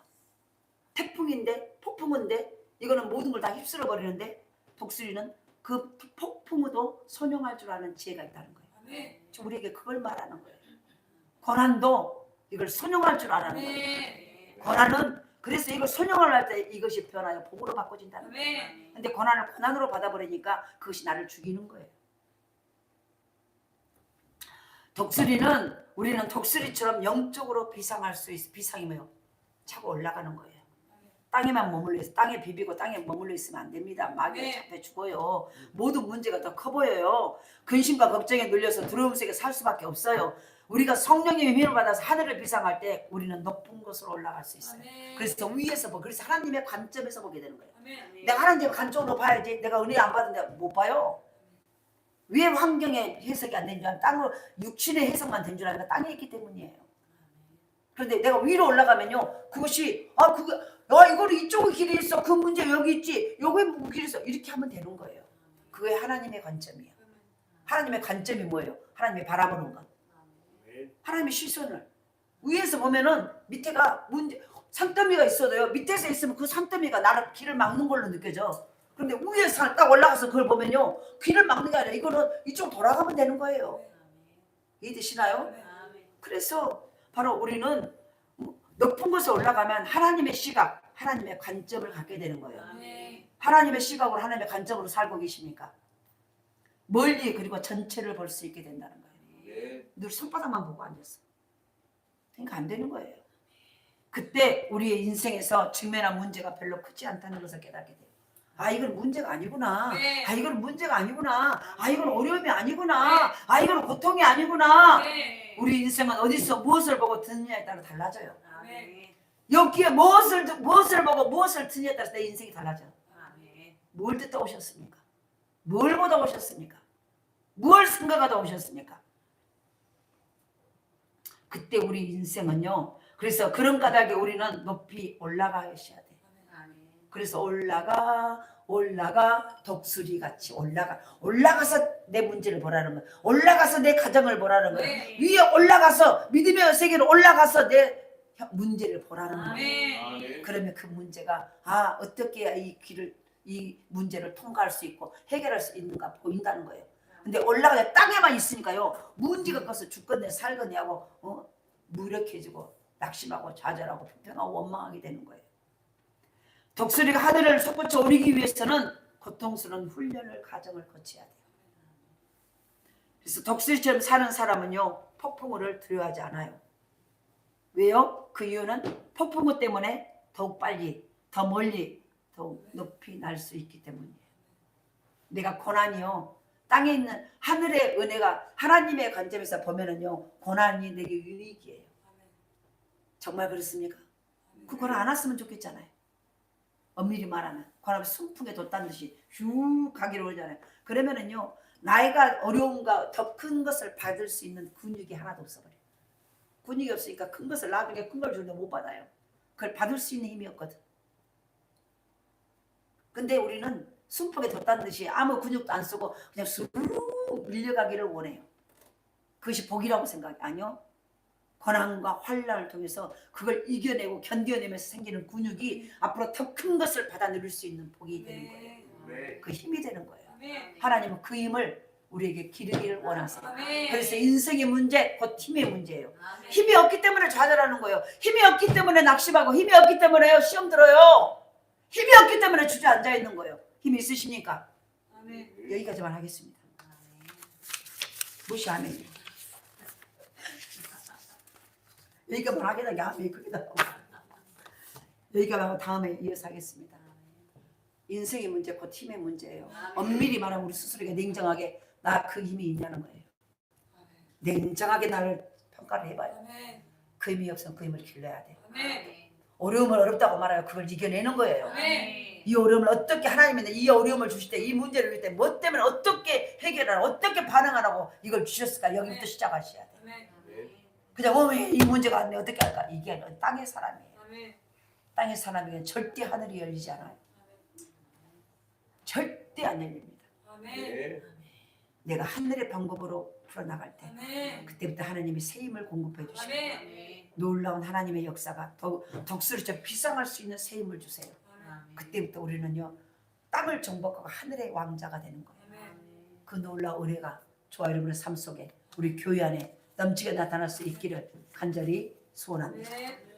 태풍인데 폭풍인데 이거는 모든 걸 다 휩쓸어 버리는데 독수리는 그 폭풍우도 선용할 줄 아는 지혜가 있다는 거예요. 지금 우리에게 그걸 말하는 거예요. 고난도 이걸 순용할 줄 알아는 거예요. 고난은 그래서 이걸 순용을 할 때 이것이 변하여 복으로 바꿔진다는 거예요. 근데 고난을 고난으로 받아버리니까 그것이 나를 죽이는 거예요. 독수리는 우리는 독수리처럼 영적으로 비상할 수 있어. 비상이 뭐예요? 차고 올라가는 거예요. 땅에만 머물러 있어. 땅에 비비고 땅에 머물러 있으면 안 됩니다. 마귀에 잡혀 죽어요. 모든 문제가 더 커 보여요. 근심과 걱정에 눌려서 두려움 속에 살 수밖에 없어요. 우리가 성령님의 힘을 받아서 하늘을 비상할 때 우리는 높은 곳으로 올라갈 수 있어요. 그래서 위에서 그래서 하나님의 관점에서 보게 되는 거예요. 내가 하나님의 관점으로 봐야지. 내가 은혜 안 받은데 못 봐요. 왜 환경의 해석이 안 된 줄 알면 땅으로 육신의 해석만 된 줄 아니까 땅에 있기 때문이에요. 그런데 내가 위로 올라가면요, 그것이 이거는 이쪽에 길이 있어. 그 문제 여기 있지. 여기 길이 있어. 이렇게 하면 되는 거예요. 그게 하나님의 관점이에요. 하나님의 관점이 뭐예요? 하나님이 바라보는 것. 하나님의 시선을 위에서 보면은 밑에가 산더미가 있어도요. 밑에서 있으면 그 산더미가 나를 길을 막는 걸로 느껴져. 근데 위에서 딱 올라가서 그걸 보면요, 길을 막는 게 아니라 이거는 이쪽 돌아가면 되는 거예요. 이해되시나요? 그래서 바로 우리는 높은 곳에 올라가면 하나님의 시각, 하나님의 관점을 갖게 되는 거예요. 하나님의 시각으로 하나님의 관점으로 살고 계십니까? 멀리 그리고 전체를 볼 수 있게 된다는 거예요. 늘 손바닥만 보고 앉았어. 그러니까 안 되는 거예요. 그때 우리의 인생에서 직면한 문제가 별로 크지 않다는 것을 깨닫게 돼요. 이건 문제가 아니구나. 이건 문제가 아니구나. 이건 어려움이 아니구나. 이건 고통이 아니구나. 우리 인생은 어디서 무엇을 보고 듣느냐에 따라 달라져요. 여기에 무엇을 보고 무엇을 듣느냐에 따라서 내 인생이 달라져요. 뭘 듣다 오셨습니까? 뭘 보다 오셨습니까? 뭘 생각하다 오셨습니까? 그때 우리 인생은요, 그래서 그런 까닭에 우리는 높이 올라가셔야 돼요. 그래서 올라가 독수리같이 올라가서 내 문제를 보라는 거예요. 올라가서 내 가정을 보라는 거예요. 위에 올라가서 믿음의 세계로 올라가서 내 문제를 보라는 거예요. 그러면 그 문제가 어떻게 해야 이 문제를 통과할 수 있고 해결할 수 있는가 보인다는 거예요. 근데 올라가서 땅에만 있으니까요, 문제가 커서 죽겠네 살겠네 하고 무력해지고 낙심하고 좌절하고 불평하고 원망하게 되는 거예요. 독수리가 하늘을 솟구쳐 오르기 위해서는 고통스러운 훈련을 과정을 거쳐야 돼요. 그래서 독수리처럼 사는 사람은요, 폭풍우를 두려워하지 않아요. 왜요? 그 이유는 폭풍우 때문에 더욱 빨리, 더 멀리, 더욱 높이 날 수 있기 때문이에요. 내가 고난이요, 땅에 있는 하늘의 은혜가 하나님의 관점에서 보면은요, 고난이 내게 유익이에요. 정말 그렇습니까? 그 고난 안 왔으면 좋겠잖아요. 엄밀히 말하면 고난이 순풍에 돛단 듯이 슉 가기로 그러잖아요. 그러면은요, 나이가 어려움과 더 큰 것을 받을 수 있는 근육이 하나도 없어버려요. 근육이 없으니까 큰 것을 나중에 큰 걸 주는데 못 받아요. 그걸 받을 수 있는 힘이 없거든. 근데 우리는 순풍에 돛단 듯이 아무 근육도 안 쓰고 그냥 쑥 밀려가기를 원해요. 그것이 복이라고 생각해. 아니요. 고난과 환난을 통해서 그걸 이겨내고 견뎌내면서 생기는 근육이 앞으로 더 큰 것을 받아 누릴 수 있는 복이 되는 거예요. 그 힘이 되는 거예요. 하나님은 그 힘을 우리에게 기르기를 원하세요. 그래서 인생의 문제, 곧 힘의 문제예요. 힘이 없기 때문에 좌절하는 거예요. 힘이 없기 때문에 낙심하고, 힘이 없기 때문에 시험 들어요. 힘이 없기 때문에 주저앉아 있는 거예요. 힘이 있으십니까? 여기까지만 하겠습니다. 무시하면 여기까지만 하게 되게 암이 크게 나오고, 여기까지만 하고 다음에 이어서 하겠습니다. 인생의 문제, 곧 힘의 문제예요. 엄밀히 말하면 우리 스스로가 냉정하게 나 그 힘이 있냐는 거예요. 냉정하게 나를 평가를 해봐요. 그 힘이 없으면 그 힘을 길러야 돼요. 어려움을 어렵다고 말하여 그걸 이겨내는 거예요. 이 어려움을 어떻게 하나님이 이 어려움을 주실 때, 이 문제를 주실 때 뭐 때문에 어떻게 해결하라고, 어떻게 반응하라고 이걸 주셨을까? 여기부터 시작하셔야 돼요. 그냥 이 문제가 안 돼 어떻게 할까? 이게 땅의 사람이에요. 땅의 사람에게는 절대 하늘이 열리지 않아요. 절대 안 열립니다. 내가 하늘의 방법으로 풀어나갈 때 그때부터 하나님이 새 힘을 공급해 주십니다. 놀라운 하나님의 역사가 독수리처럼 비상할 수 있는 새 힘을 주세요. 그때부터 우리는요, 땅을 정복하고 하늘의 왕자가 되는 거예요. 그 놀라운 은혜가 저와 여러분의 삶 속에 우리 교회 안에 넘치게 나타날 수 있기를 간절히 소원합니다. 네.